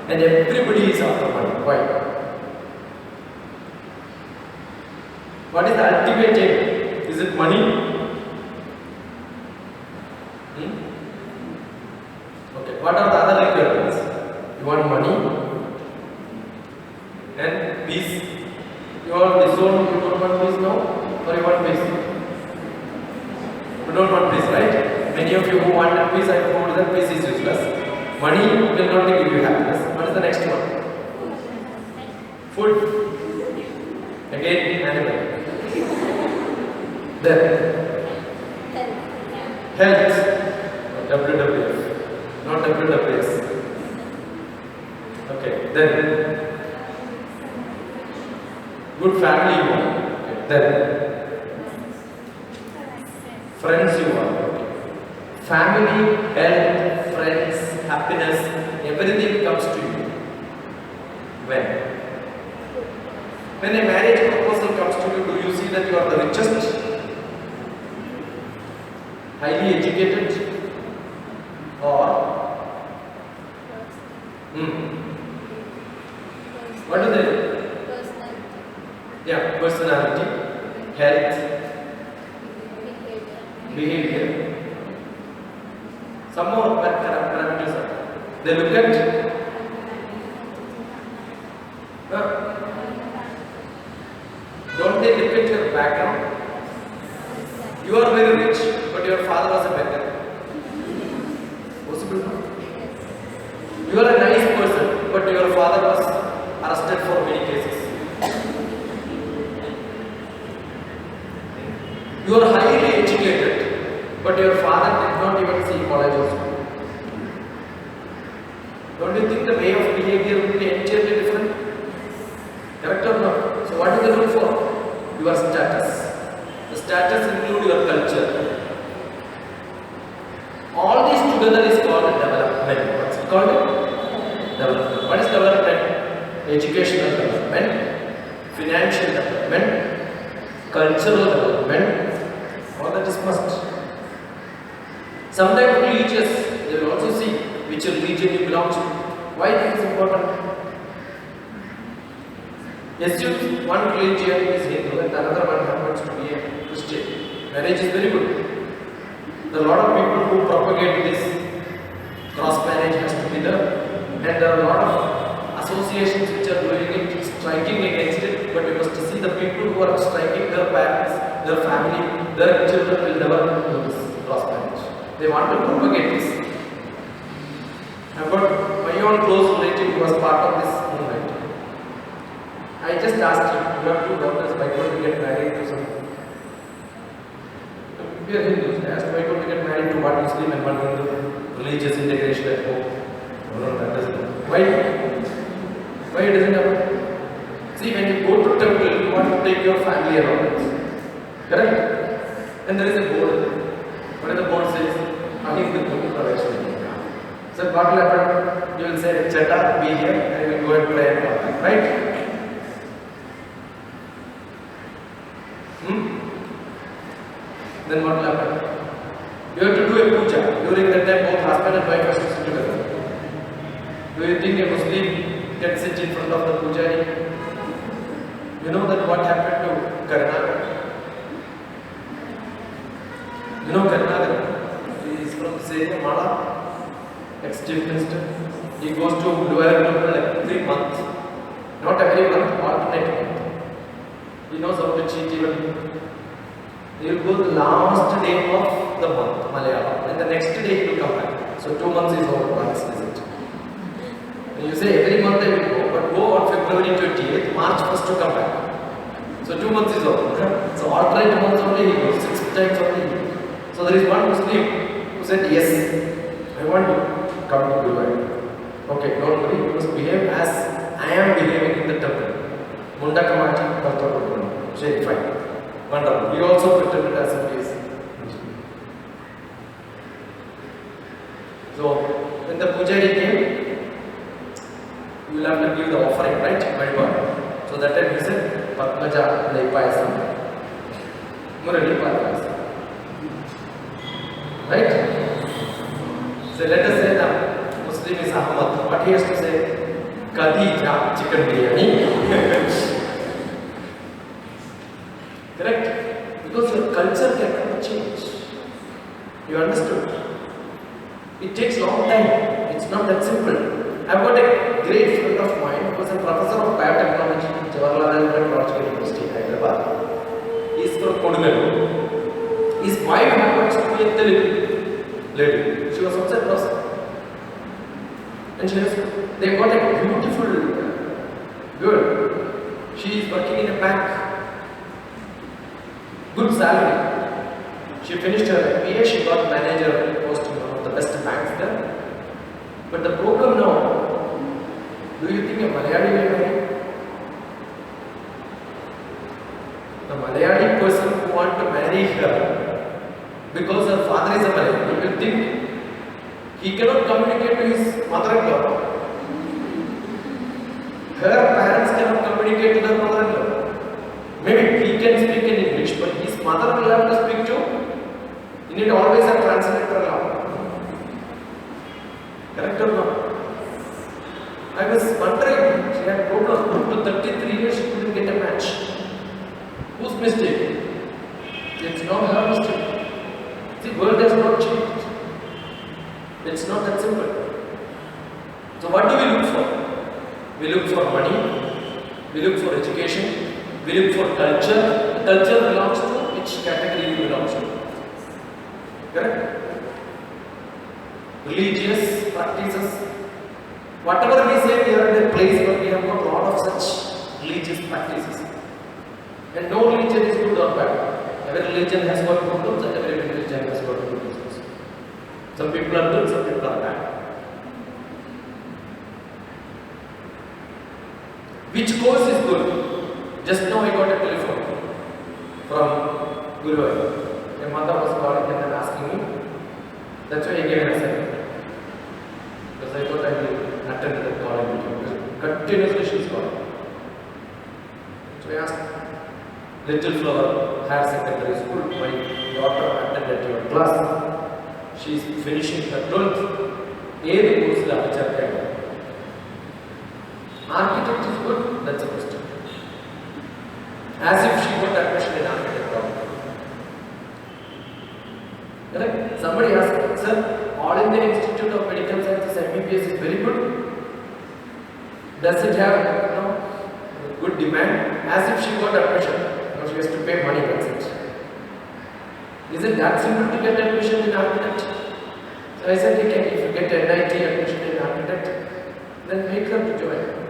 And everybody is after money. Why? What is the ultimate aim? Is it money? Okay, what are the other requirements? You want money and peace. You want this one, you don't want peace now? Or you want peace? You don't want peace, right? Many of you who want peace, I told them peace is useless. Money will not give you happiness. What is the next one? Food. Again, animal. Then health. WWF. Not WWS. Okay. Then good family you want. Okay. Then friends you want. Family, health, friends, happiness, everything comes to you. When? When a marriage proposal comes to you, do you see that you are the richest? Highly educated? Or? What do they do? Yeah, personality, health, behavior. Some more parameters are. They look at don't they look at your background? You are very rich, but your father was a beggar. Possible? You are a nice person, but your father was arrested for many cases. You are highly educated, but your father did not even see college or school. Don't you think the way of behavior will be entirely different? Correct or not? So what do they look for? Your status. The status includes your culture. All these together is called development. What's it called? Development. What is development? Educational development, financial development, cultural development. All that is must. Sometimes religious, they will also see which religion you belong to. Why this is important? Yes, one religion is Hindu and another one happens to be a Christian. Marriage is very good. There are a lot of people who propagate this. Cross marriage has to be there. And there are a lot of associations which are doing it, striking against it. But you must see the people who are striking their parents, their family, their children will never do this cross marriage. They want to propagate this. I've got my own close relative who was part of this movement. I just asked him, you have two daughters, why don't you get married to some? We are Hindus. I asked, why don't you get married to one Muslim and one Hindu? Religious integration at home. No, that doesn't happen. Why? Why it doesn't happen? See, when you go to temple, you want to take your family around. Correct? And there is a board. What the board says? Hindu Pravesh. So what will happen? You will say, Cheta, be here, and we will go and pray and come back. Right? Then what will happen? You have to do a puja. During that time, both husband and wife have to sit together. Do you think a Muslim can sit in front of the pujari? You know that what happened to Karnataka? You know Karnataka? He is from say Mala, ex-chief minister. He goes to lower temple every month. Not every month, alternate month. He knows how to cheat even. He will go the last day of the month, Malayalam, and the next day he will come back. So 2 months is over once visit. And you say every month I will go, but go on February 28th, March 1st to come back. So 2 months is over. So alternate months only he goes, 6 times only. So there is one Muslim who said, yes, I want to come to Dubai. Okay, don't worry, you must behave as I am behaving in the temple. Munda Kamati, Karta, say fine. Wonderful. He also pretended as if he is. So, when the pujari came, you will have to give the offering, right? Remember? So that time he said, Padmaja Leipayasam. Murali Padmayasam. Right? So let us say that Muslim is Ahmad. What he has to say? Khadija chicken biryani. Correct? Because your culture cannot change. You understood? It takes long time. It's not that simple. I've got a great friend of mine who was a professor of biotechnology in Jawaharlal Technological University in Hyderabad. He is from Kodungalu. His wife happens to be a Telugu lady. She was also a professor. And they got a beautiful girl. She is working in a bank. Good salary. She finished her MBA, she got manager post in one of the best banks there. But the problem now, do you think a Malayali will marry? The Malayali person who want to marry her because her father is a Malayan, you will think he cannot communicate to his mother-in-law. Her parents cannot communicate to their mother-in-law. Maybe he can speak in English, but his mother will have to speak to. You need always a translator now. Correct or not? I was wondering, she had problem. Up to 33 years, she couldn't get a match. Whose mistake? It's not her mistake. The world has not changed. It's not that simple. So what do we look for? We look for money, we look for education, we look for culture. Culture belongs to which category it belongs to. Correct? Religious practices. Whatever we say, we are in a place where we have got a lot of such religious practices. And no religion is good or bad. Every religion has got problems and every religion has got good reasons. Some people are good, some people are bad. Which course is good? Just now I got a telephone from Guru. My mother was calling and asking me. That's why I gave an assignment. Because I thought I will attend the call in between. Continuously she is calling. So I asked, Little Flower Higher Secondary School, my daughter attended your class. She is finishing her 12th. A course la architect is good, that's a question. As if she got admission in architect. Correct? Somebody asked, sir, All India Institute of Medical Sciences MBBS is very good. Does it have good demand? As if she got admission. She has to pay money, that's it. Is it that simple to get admission in architect? So I said, okay, if you get NIT admission in architect, then make her to join.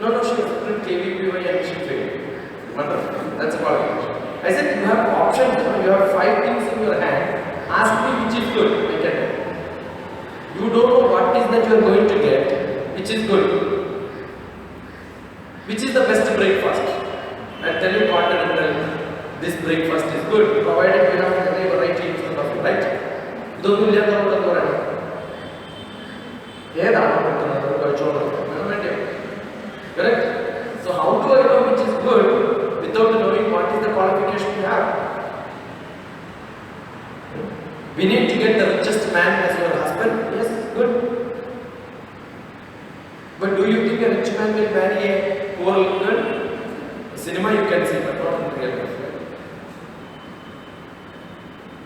No, she has to KVPY and she failed. Wonderful. That's a qualification. I said, you have options, you have 5 things in your hand. Ask me which is good. I can tell. You don't know what is that you are going to get, which is good. Which is the best breakfast? I'll tell you continental. This breakfast is good, provided you have a variety in front of you, right? Don't you have to go correct? So how do I know which is good without knowing what is the qualification you have? We need to get the richest man as your husband. Yes, good. But do you think a rich man will marry a poor girl? Cinema you can see, but not in real life.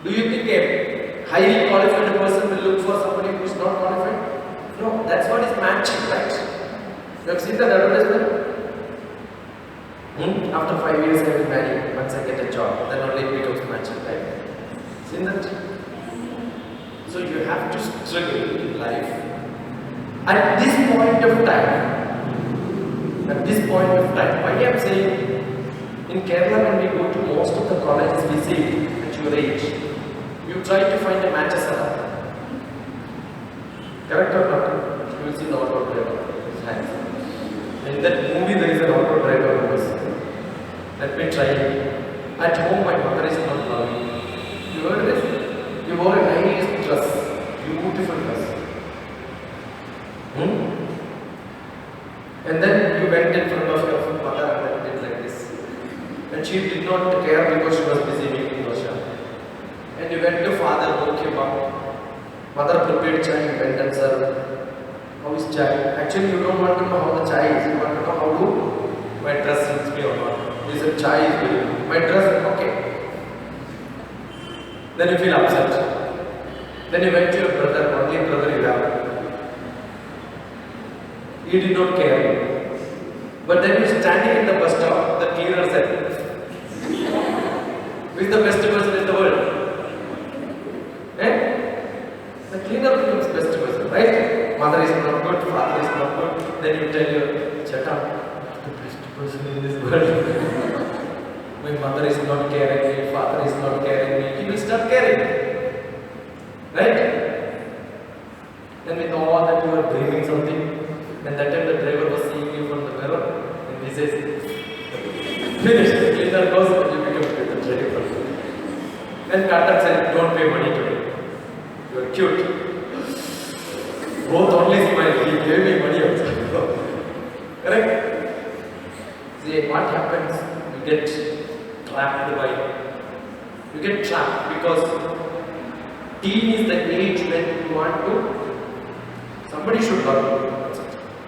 Do you think a highly qualified person will look for somebody who is not qualified? No, that's what is matching, right? You have seen that advertisement? After 5 years I will marry once I get a job. Then only it becomes matching, right? Seen that? So you have to struggle in life. At this point of time, why I am saying, in Kerala when we go to most of the colleges we see at your age, you try to find a match as a correct or not? You will see the auto driver. In that movie there is an auto driver who is, let me try it. At home my mother is not loving. You heard this? You wore a nice dress, beautiful dress. And then you went in front of your mother and did like this. And she did not care because she was busy making dosha. And you went to father, okay, mom. Mother prepared chai, you went and served. How is chai? Actually, you don't want to know how the chai is. You want to know how to my dress suits me or not. You said chai is very good. My dress, okay. Then you feel upset. Then you went to your brother, only brother you have. He did not care. But then you're standing in the bus stop, the cleaner said, who is the best person in the world? The cleaner becomes best person, right? Mother is not good, father is not good. Then you tell your chata, the best person in this world. My mother is not caring me, father is not caring me. He will start caring. Right? Then with all that you are dreaming something, and that time the driver was seeing you from the mirror, and he says, finish, the cleaner goes and you become the driver. then cut and say, don't pay money to me. You are cute. Both only smile. He gave me money also. Correct? See, what happens? You get trapped by. You get trapped because teen is the age when you want to. Somebody should love you.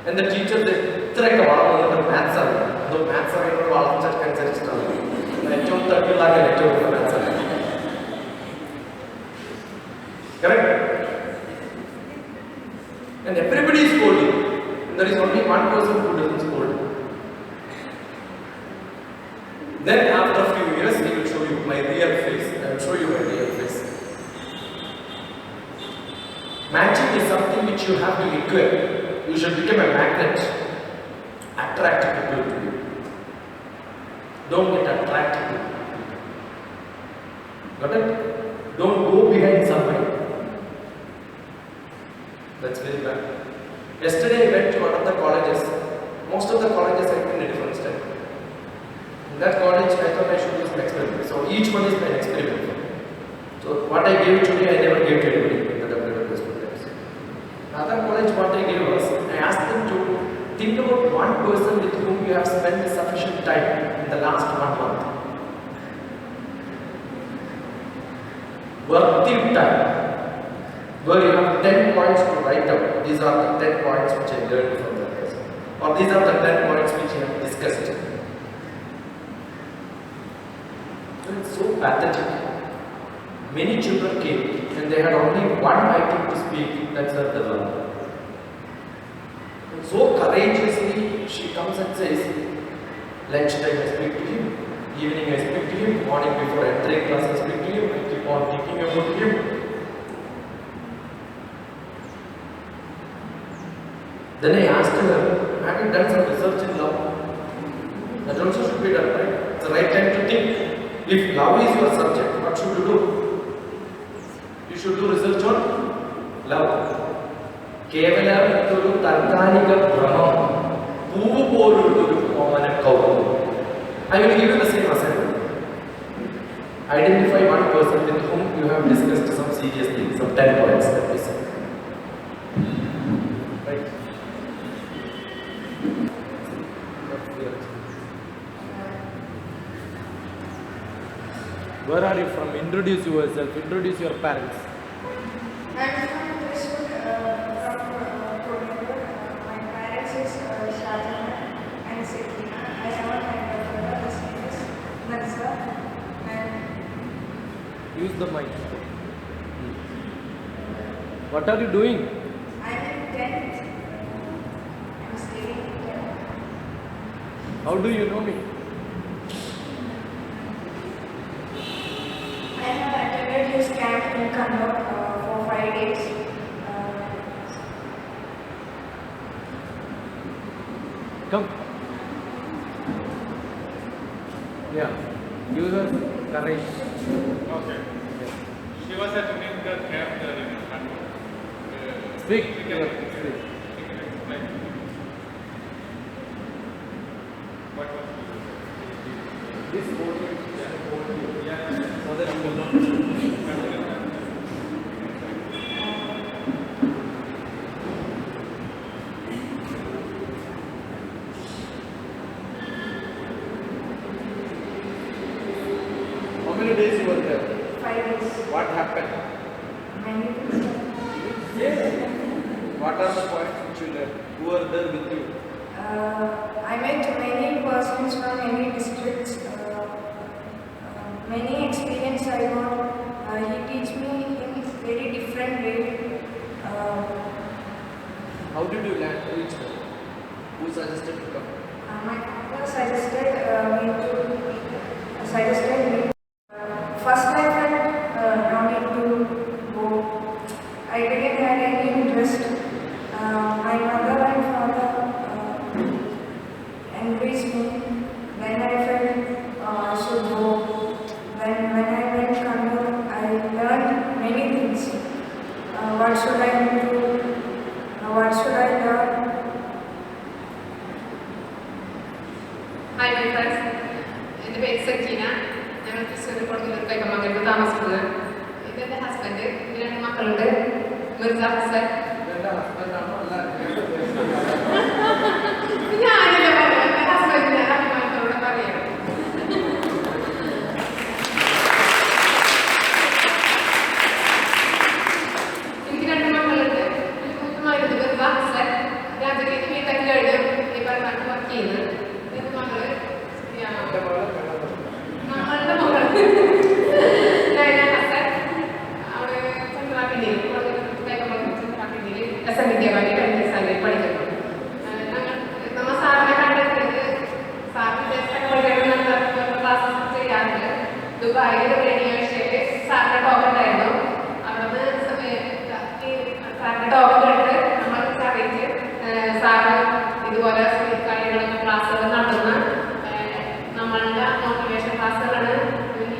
And the teacher said, maths are. No maths are not all such concepts. I don't think you like a maths are. Correct? And everybody is scolding. And there is only one person who doesn't scold. Then after a few years, he will show you my real face. I will show you my real face. Magic is something which you have to equip. You should become a magnet. Attract people to you. Don't get attracted to people. Got it? Don't go behind somebody. That's very bad. Yesterday I went to one of the colleges. Most of the colleges have been a different style. In that college, I thought I should do some experiment. So each one is an experiment. So what I gave today, I never gave to anybody in the WWS programs. Another college, what I gave was, I asked them to think about one person with whom you have spent sufficient time in the last 1 month. Worthy time. Where you have 10 points to write down. These are the 10 points which I learned from that person. Or these are the 10 points which I have discussed. So it's so pathetic. Many children came and they had only one item to speak, that's the love. And so courageously she comes and says, lunchtime I speak to him, evening I speak to him, morning before entering class I speak to him, I keep on thinking about him. Then I asked her, have you done some research in love? That also should be done, right? It's the right time to think. If love is your subject, what should you do? You should do research on love. Kevalam idu tarkanika brahmam, puvu polu omana kavu. I will give you the same assignment. Identify one person with whom you have discussed some serious things, some 10 points that we said. Right? Where are you from? Introduce yourself. Introduce your parents. I'm from Thrissur, from Kodinur. My parents is Shahjana and Sakina. I have a younger brother. His name is Nazar. And Use the mic. What are you doing? I'm in 10th. I'm studying in 10th. How do you know me? I have attended his camp in Kannur for 5 days. Come. Yeah. Use us courage. Okay. Yeah. She was attending the camp in Kannur. Speak. She can Yeah. explain. What was This photo is yeah. so that you know. How many days you were there? 5 days. What happened? Many things. Yes. What are the points which you learned? Who are there with you? I met many persons from many districts. Many experience I got. He teach me in very different way. How did you learn? Which one? Who suggested to come? My father suggested me. First I felt no need to go. I didn't have any interest. My mother and father encouraged me. Then I felt I should go. Then when I went to Kannur, I learned many things. What should I do? What should I learn? Hi, my friends. My name is Sakina. ഞങ്ങൾ തൃശ്ശൂർ കൊടുങ്ങല്ലൂർ കൈപ്പമംഗലത്ത് താമസിക്കുന്നത്. ഇതെൻ്റെ husband, 2 മക്കളുണ്ട്. മിർസ ഹസൻ. ഞാനില്ല പറയാം, എൻ്റെ ഹസ്ബൻഡിനെ അഭിമാനത്തോടെ പറയാം. എനിക്ക് 2 മക്കളുണ്ട്. മൂത്തമായിരുന്നു മിർസ ഹസൻ. രാജകീയ ബിടെക് കഴിഞ്ഞ് ഇപ്പോൾ വർക്ക് ചെയ്യുന്നത്. എൻ്റെ മകള് നമ്മളുടെ മകൾ ലൈല ഹസൻ. അവിടെ ചന്ദ്രാപിണ്ടിയിൽ വിദ്യാഭ്യാസ പഠിക്കുന്നു. നമ്മൾ സാറിനെ കണ്ടെത്തിയത് സാറിന് വിദേശത്തൊക്കെ ക്ലാസ് ചെയ്യാറുണ്ട്. ദുബായിൽ റേഡിയോഷയിൽ സാറിന്റെ ടോക്ക് ഉണ്ടായിരുന്നു. അവിടെ സാറിന്റെ ടോക്ക് കേട്ട് നമ്മൾ അറിയിച്ച് സാറ് ഇതുപോലെ കളികളും ക്ലാസ്സുകൾ നടത്തുന്ന നമ്മളുടെ മോട്ടിവേഷൻ ക്ലാസ്സുകളാണ്.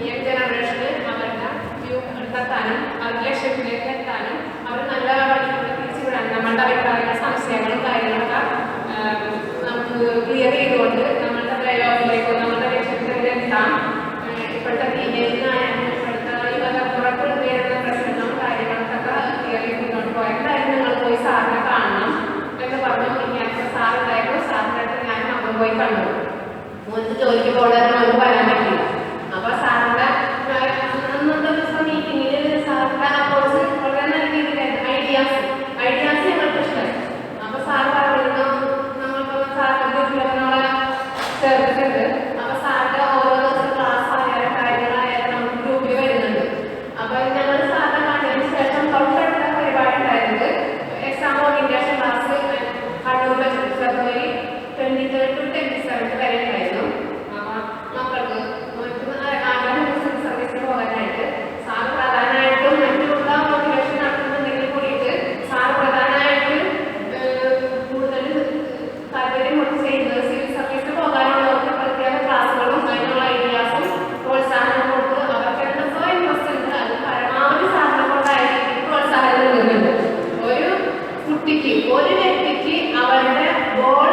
ഈ ജനറേഷന് അവരുടെ വ്യൂ എത്താനും അവരുടെ ലക്ഷ്യത്തിലേക്ക് എത്താനും അവർ നല്ല വഴികളിൽ തിരിച്ചുവിടാൻ നമ്മളുടെ അഭിപ്രായങ്ങൾ, സംശയങ്ങളും കാര്യങ്ങളൊക്കെ നമുക്ക് ക്ലിയർ ചെയ്തുകൊണ്ട് നമ്മളുടെ പ്രയോഗത്തിലേക്കോ നമ്മളുടെ ലക്ഷ്യത്തിലേക്ക് എത്താം. ഇപ്പോഴത്തെ ടീനേജിനായാലും ഇപ്പോഴത്തെ യുവതലമുറക്ക് നേരിടുന്ന പ്രശ്നങ്ങളും കാര്യങ്ങൾക്കൊക്കെ ക്ലിയർ ചെയ്തുകൊണ്ട് പോയാൽ എന്തായാലും നിങ്ങൾ പോയി സാറിനെ കാണണം എന്ന് പറഞ്ഞു. ഞാൻ സാറുണ്ടായിരുന്നു. സാറിൻ്റെ അടുത്ത് ഞാൻ മകൻ പോയി കണ്ടു. മോന് ജോലിക്ക് പോകാൻ നമുക്ക് വരാൻ പറ്റില്ല. അപ്പോൾ സാറിൻ്റെ അന്നത്തെ ദിവസം മീറ്റിങ്ങിൽ സാറിൻ്റെ അപ്രോച്ച് വളരെ നല്ല രീതിയിലായിരുന്നു. ഐഡിയാസ് ഞങ്ങൾക്ക് ഇഷ്ടമായി. അപ്പോൾ സാറ് പറഞ്ഞിരുന്നു നമ്മൾക്ക് സാറിൻ്റെ ഗ്രൂപ്പിലൊക്കെ ചേർത്തിട്ടുണ്ട്. അപ്പോൾ സാറിൻ്റെ ഓരോ ദിവസം ക്ലാസ് ആയാലും കാര്യങ്ങളായാലും നമുക്ക് ഗ്രൂപ്പിൽ വരുന്നുണ്ട്. അപ്പോൾ ഞങ്ങൾ സാറിനെ കണ്ടതിന് ശേഷം തൊട്ടടുത്ത പരിപാടി ഉണ്ടായിരുന്നത് exam orientation class Kannur February 23 to 27 വരെ ഉണ്ടായിരുന്നു. മക്കൾക്ക് ആഗ്രഹം സർവീസിന് പോകാനായിട്ട് സാറ് പ്രധാനമായിട്ടും മറ്റുള്ള മോട്ടിവേഷൻ നടത്തുന്നുണ്ടെങ്കിൽ കൂടിയിട്ട് സാറ് പ്രധാനമായിട്ട് കൂടുതൽ താല്പര്യം ചെയ്യുന്നത് സിവിൽ സർവീസിന് പോകാനുള്ളവർക്ക് പ്രത്യേക ക്ലാസ്സുകളും അതിനുള്ള ഐഡിയാസും പ്രോത്സാഹനം കൊടുത്ത് അവർക്ക് എന്തൊക്കെ ഇൻട്രസ്റ്റ് ഉണ്ട് അത് പരമാവധി സാറിനെ കൊണ്ടായിരിക്കും പ്രോത്സാഹനം നൽകുന്നുണ്ട്. ഒരു കുട്ടിക്ക്, ഒരു വ്യക്തിക്ക് അവരുടെ ഗോൾ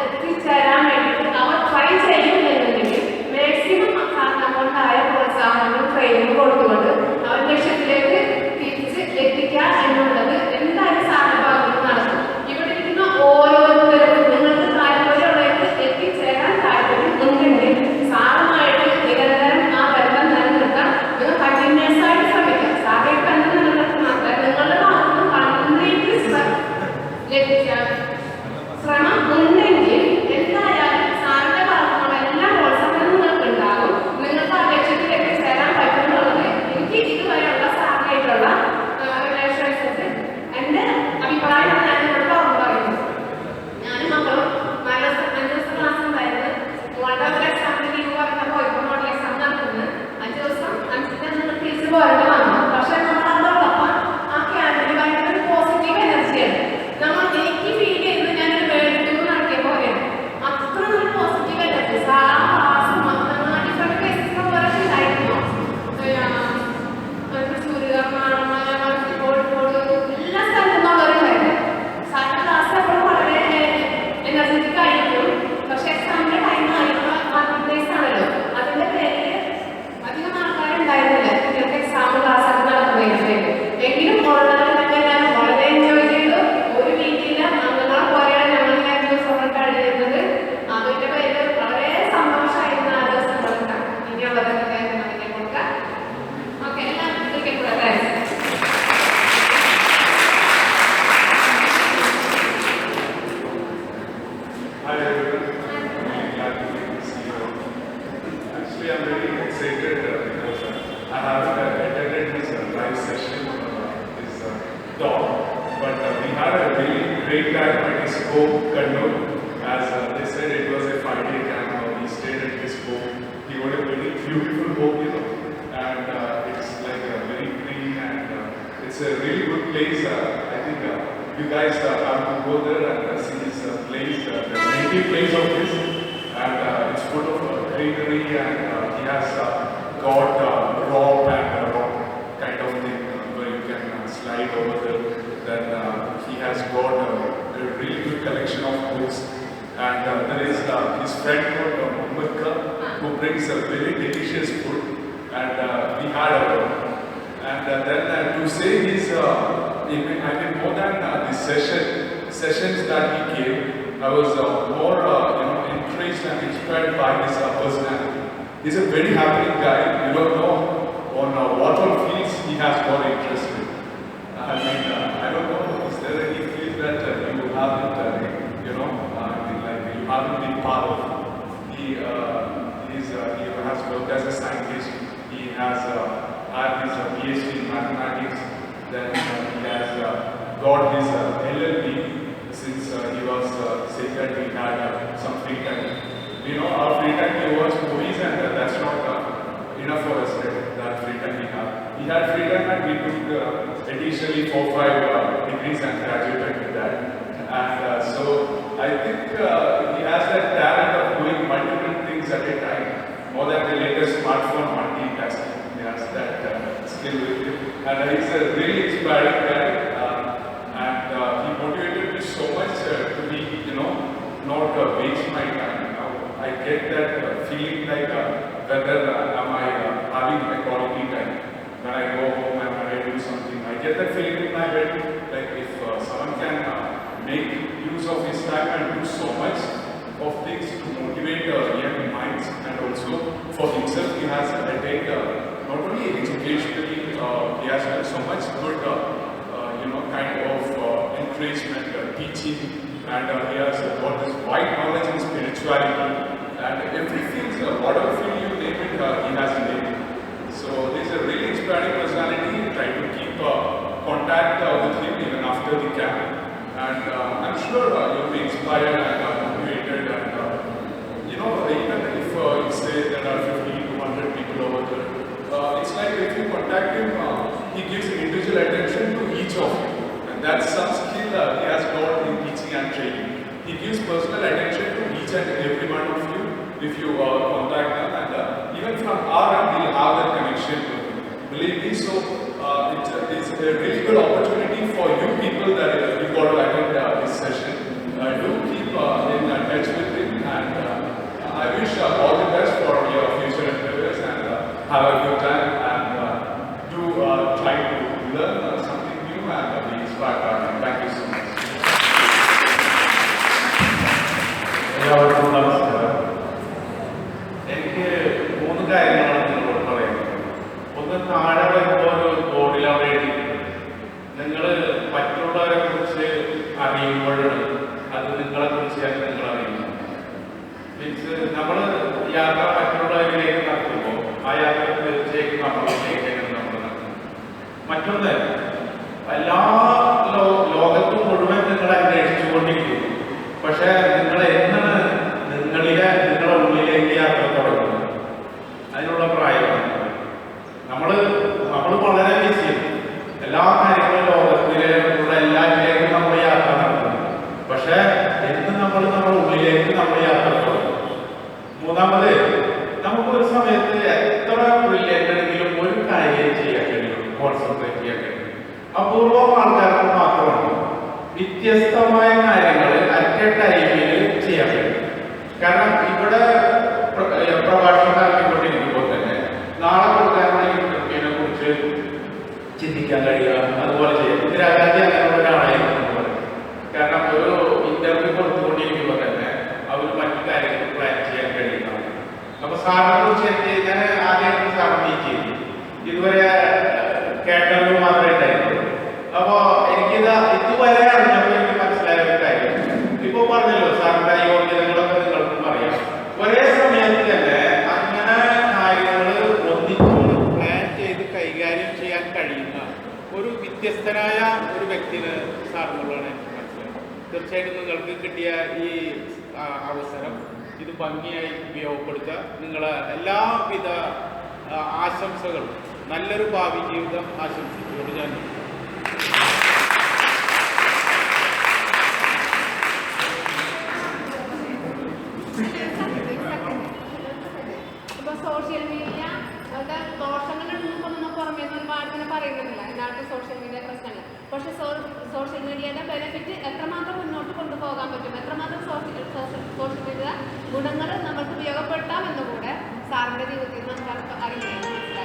എത്തിച്ചേരാൻ വേണ്ടിയിട്ട് അവർ ട്രൈ ചെയ്യും എന്നുണ്ടെങ്കിൽ മാക്സിമം സാറിനെ കൊണ്ടായ പ്രോത്സാഹനവും ട്രെയിനിങ് കൊടുത്തുകൊണ്ട് അവർ ലക്ഷ്യത്തിലേക്ക് തിരിച്ച് എത്തിക്കുക എന്നുള്ളത് എന്തായാലും സാറിന്റെ ഭാഗത്ത് നടക്കും. ഇവിടെ ഇരിക്കുന്ന ഓരോരുത്തരും നിങ്ങൾക്ക് താല്പര്യമുള്ളവർക്ക് എത്തിച്ചേരാൻ താല്പര്യം ഉണ്ടെങ്കിൽ സാറുമായിട്ട് നിരന്തരം ആ ബന്ധം നിലനിർത്താൻ നിങ്ങൾ കണ്ടിന്യൂസ് ആയിട്ട് ശ്രമിക്കാം. സാറിനെ ബന്ധം നിലനിർത്താൻ മാത്രമല്ല നിങ്ങളുടെ ഭാഗത്ത് കംപ്ലീറ്റ് ലഭിക്കാൻ ശ്രമം ഉണ്ടെങ്കിൽ എന്തായാലും സാറിന്റെ ഭാഗത്തുള്ള എല്ലാ പ്രോത്സാഹനവും നിങ്ങൾക്ക് ഉണ്ടാകും. നിങ്ങൾക്ക് ആ ലക്ഷ്യത്തിൽ എത്തിച്ചേരാൻ പറ്റുന്നുള്ളത് എനിക്ക് ഇതുവരെയുള്ള സാറിനായിട്ടുള്ള റിലേഷൻഷിപ്പ് എൻ്റെ അഭിപ്രായം ഞാൻ ഇവിടെ തുറന്നു പറയുന്നു. ഞാനും മക്കളും 5 ദിവസം ക്ലാസ് ഉണ്ടായിരുന്നു. മോളുടെ എക്സാമിന് ലീവ് പറഞ്ഞാൽ പോയപ്പോൾ മോഡൽ എക്സാം നടത്തുന്നത് 5 ദിവസം 5 നിങ്ങൾ തിരിച്ചു പോരേണ്ടി വന്നു. പക്ഷെ നമ്മൾ അതോടൊപ്പം ആ ക്യാമ്പിന് ഭയങ്കര പോസിറ്റീവ് എനർജിയാണ്. നമ്മൾ എനിക്ക് ഫീൽ ചെയ്തത് ഞാനൊരു വേൾഡ് നടത്തിയ പോലെയാണ്. അത്ര നല്ല പോസിറ്റീവ് എനർജി ഡിഫറെന്റ് പ്ലേസസ് പോലെ ഉണ്ടായിരുന്നു. തൃശ്ശൂർ, എറണാകുളം, കോഴിക്കോട് എല്ലാ സ്ഥലത്തും നിന്നുള്ളവരുണ്ടായിരുന്നു. സാറിന്റെ ക്ലാസ് എപ്പോഴും വളരെ എനർജറ്റിക് ആയിരിക്കും. പക്ഷെ എക്സാമിന്റെ ടൈം മാർക്കറ്റ് ആണല്ലോ, അതിന്റെ പേരിൽ അധികം ആൾക്കാരുണ്ടായിരുന്നില്ല കുട്ടികൾക്ക് എക്സാം ക്ലാസ് ഒക്കെ നടത്തുന്നതിന്. എങ്കിലും ഉള്ളവരൊക്കെ ഞാൻ വളരെ എൻജോയ് ചെയ്തു. ഒരു വീട്ടിലെ അംഗങ്ങളെ പോലെയാണ് ഞങ്ങൾ 2 ദിവസം കഴിഞ്ഞിരുന്നത്. അതിന്റെ പേര് വളരെ സന്തോഷമായിരുന്ന ആ ദിവസങ്ങളൊക്കെ ഇനിയുള്ളതൊക്കെ അതിനെ കൊടുക്കാം. ഓക്കെ, എല്ലാവർക്കും thanks. Hi everyone. I'm glad to see you. Actually, I'm very excited because I haven't attended this live session, this talk, but we had a really great time at this home, Kannur. As they said, it was a 5-day camp. We stayed at this home. We got a very beautiful home, and it's like very clean and it's a really good place. I think you guys have to go there and see this place, the native place of this, and it's full of greenery, and he has got rock and rock kind of thing where you can slide over there. Then he has got a really good collection of books, and there is his friend called Muhammad Khan, who who brings a very delicious food, and we had a and then to say his, I mean more than the sessions that he gave, I was more encouraged and inspired by his personality. He's a very happening guy. You don't know on what all fields he has got interest in. I mean, I don't know, is there any field that you haven't, like you haven't been part of? He has worked as a scientist. He has had his PhD in mathematics. Then he has got his LLB since he was saying that he had some free time. Our free time we watch movies, and that's not enough for us, right? That free time we have. We had free time and we took additionally 4-5 degrees and graduated with that. And so I think he has that talent of doing multiple things at a time, more than the latest smartphone multitasking. He has that skill with him, and he's a really inspiring guy. And he motivated me so much to be, not waste my time. I get that feeling like whether am I having a quality time. When I go home and when I do something, I get that feeling in my head, like if someone can make use of his time and do so much of things to motivate young minds, and also for himself he has attained not only educationally, he has done so much good, kind of encouragement, teaching, and he has got this wide knowledge in spirituality, and every field, whatever field you name it, he has named it. So he's a really inspiring personality. Try to keep contact with him even after the camp, and I'm sure you'll be inspired and motivated, and even if you say there are 50 to 100 people over there, it's like if you contact him, he gives individual attention to each of you, and that's some skill he has got in teaching and training. He gives personal attention to each and every one of you if you contact them, and even from our end, we'll have that connection with you. Believe me, so it's a really good opportunity for you people that you got to attend this session. Do keep in touch with him, and I wish all the best for your future endeavors, and have a good time, and do try to learn something new and be inspired. Thank you so much. എല്ലാവർക്കും നമസ്കാരം. എനിക്ക് 3 കാര്യങ്ങളാണ് നിങ്ങളോട് പറയുന്നത്. ഒന്ന്, താഴെ വരുമ്പോൾ ഒരു ബോർഡിൽ അവിടെ എഴുതിയിട്ടുണ്ട്, നിങ്ങൾ മറ്റുള്ളവരെ കുറിച്ച് അറിയുമ്പോഴാണ് അത് നിങ്ങളെ കുറിച്ച് നിങ്ങൾ അറിയുന്നത്. മീൻസ് നമ്മൾ യാത്ര മറ്റുള്ളവരിലേക്ക് നടത്തുമ്പോൾ ആ യാത്ര തീർച്ചയായും നമ്മളിലേക്കാണ് നമ്മൾ നടത്തുന്നത്. മറ്റൊന്ന്, എല്ലാ ലോകത്തും മുഴുവൻ നിങ്ങൾ അന്വേഷിച്ചുകൊണ്ടിരിക്കുന്നു, പക്ഷേ നിങ്ങൾ എന്നാണ് നിങ്ങളുടെ ഉള്ളിലേക്ക് യാത്ര തുടങ്ങുന്നത്? അതിനുള്ള പ്രായമാണ്. നമ്മൾ വളരെ ബിസിയാണ്. എല്ലാ കാര്യങ്ങളും ലോകത്തിലുള്ള എല്ലാറ്റിലേക്കും നമ്മൾ യാത്ര നടത്തുന്നു, പക്ഷേ എന്ന് നമ്മുടെ ഉള്ളിലേക്ക് നമ്മൾ യാത്ര തുടങ്ങും. മൂന്നാമത്, നമുക്കൊരു സമയത്ത് എത്ര ബ്രില്യൻ്റ് ആണെങ്കിലും ഒരു കാര്യം ചെയ്യാൻ കഴിയും, കോൺസെൻട്രേറ്റ് ചെയ്യാൻ കഴിയും. അപൂർവം ആൾക്കാർക്ക് മാത്രമാണ് വ്യത്യസ്തമായ കാര്യങ്ങൾ അറ്റ് എ ടൈമിൽ ചെയ്യാൻ കഴിയും. കാരണം ഇവിടെ പ്രഭാഷണം നടത്തിക്കൊണ്ടിരിക്കുമ്പോൾ തന്നെ നാളെ കൊടുക്കാനുള്ള ഇന്റർവ്യൂവിനെ കുറിച്ച് ചിന്തിക്കാൻ കഴിയുക, അതുപോലെ ചെയ്യാം. ഇന്ദിരാഗാന്ധി അങ്ങനെയുള്ള ഒരാളായിരുന്നു പറയും. കാരണം ഒരു ഇന്റർവ്യൂ കൊടുത്തുകൊണ്ടിരിക്കുമ്പോൾ തന്നെ അവർ മറ്റു കാര്യങ്ങൾ പ്ലാൻ ചെയ്യാൻ കഴിയുന്നതാണ്. അപ്പൊ സാറിനെ കുറിച്ച് എനിക്ക് ഞാൻ ആദ്യമായിട്ട് സാറിന് മീറ്റ് ചെയ്തു, ഇതുവരെ കേട്ടറിവ് മാത്രമേ ഉണ്ടായിരുന്നുള്ളൂ. അപ്പോ എനിക്കിത് ഇതുവരെ അറിഞ്ഞപ്പോൾ എനിക്ക് മനസ്സിലായ ഒരു കാര്യം, ഇപ്പൊ പറഞ്ഞല്ലോ സാറിന്റെ യോഗ്യതകളൊക്കെ നിങ്ങൾക്കും അറിയാം. ഒരേ സമയത്ത് തന്നെ അങ്ങനെ കാര്യങ്ങൾ ഒന്നിച്ചു പ്ലാൻ ചെയ്ത് കൈകാര്യം ചെയ്യാൻ കഴിയുന്ന ഒരു വ്യത്യസ്തനായ ഒരു വ്യക്തിന് സാറിനുള്ളതാണ് എനിക്ക് മനസ്സിലായത്. തീർച്ചയായിട്ടും നിങ്ങൾക്ക് കിട്ടിയ ഈ അവസരം ഇത് ഭംഗിയായി ഉപയോഗപ്പെടുത്തുക. നിങ്ങളെ എല്ലാവിധ ആശംസകളും, നല്ലൊരു ഭാവി ജീവിതം ആശംസിച്ചുകൊണ്ട് ഞാൻ സോഷ്യൽ മീഡിയ ദോഷങ്ങളുണ്ടെന്നൊന്നും പുറമേ ഒരുപാട് തന്നെ പറയുന്നില്ല ഇതിനകത്ത് സോഷ്യൽ മീഡിയ പ്രശ്നങ്ങൾ. പക്ഷെ സോഷ്യൽ മീഡിയയുടെ ബെനിഫിറ്റ് എത്രമാത്രം മുന്നോട്ട് കൊണ്ടുപോകാൻ പറ്റും, എത്രമാത്രം സോഷ്യൽ മീഡിയ ഗുണങ്ങൾ നമുക്ക് ഉപയോഗപ്പെടുത്താം എന്നുകൂടെ സാറിൻ്റെ ജീവിതത്തിൽ നമുക്ക് അറിയില്ലേ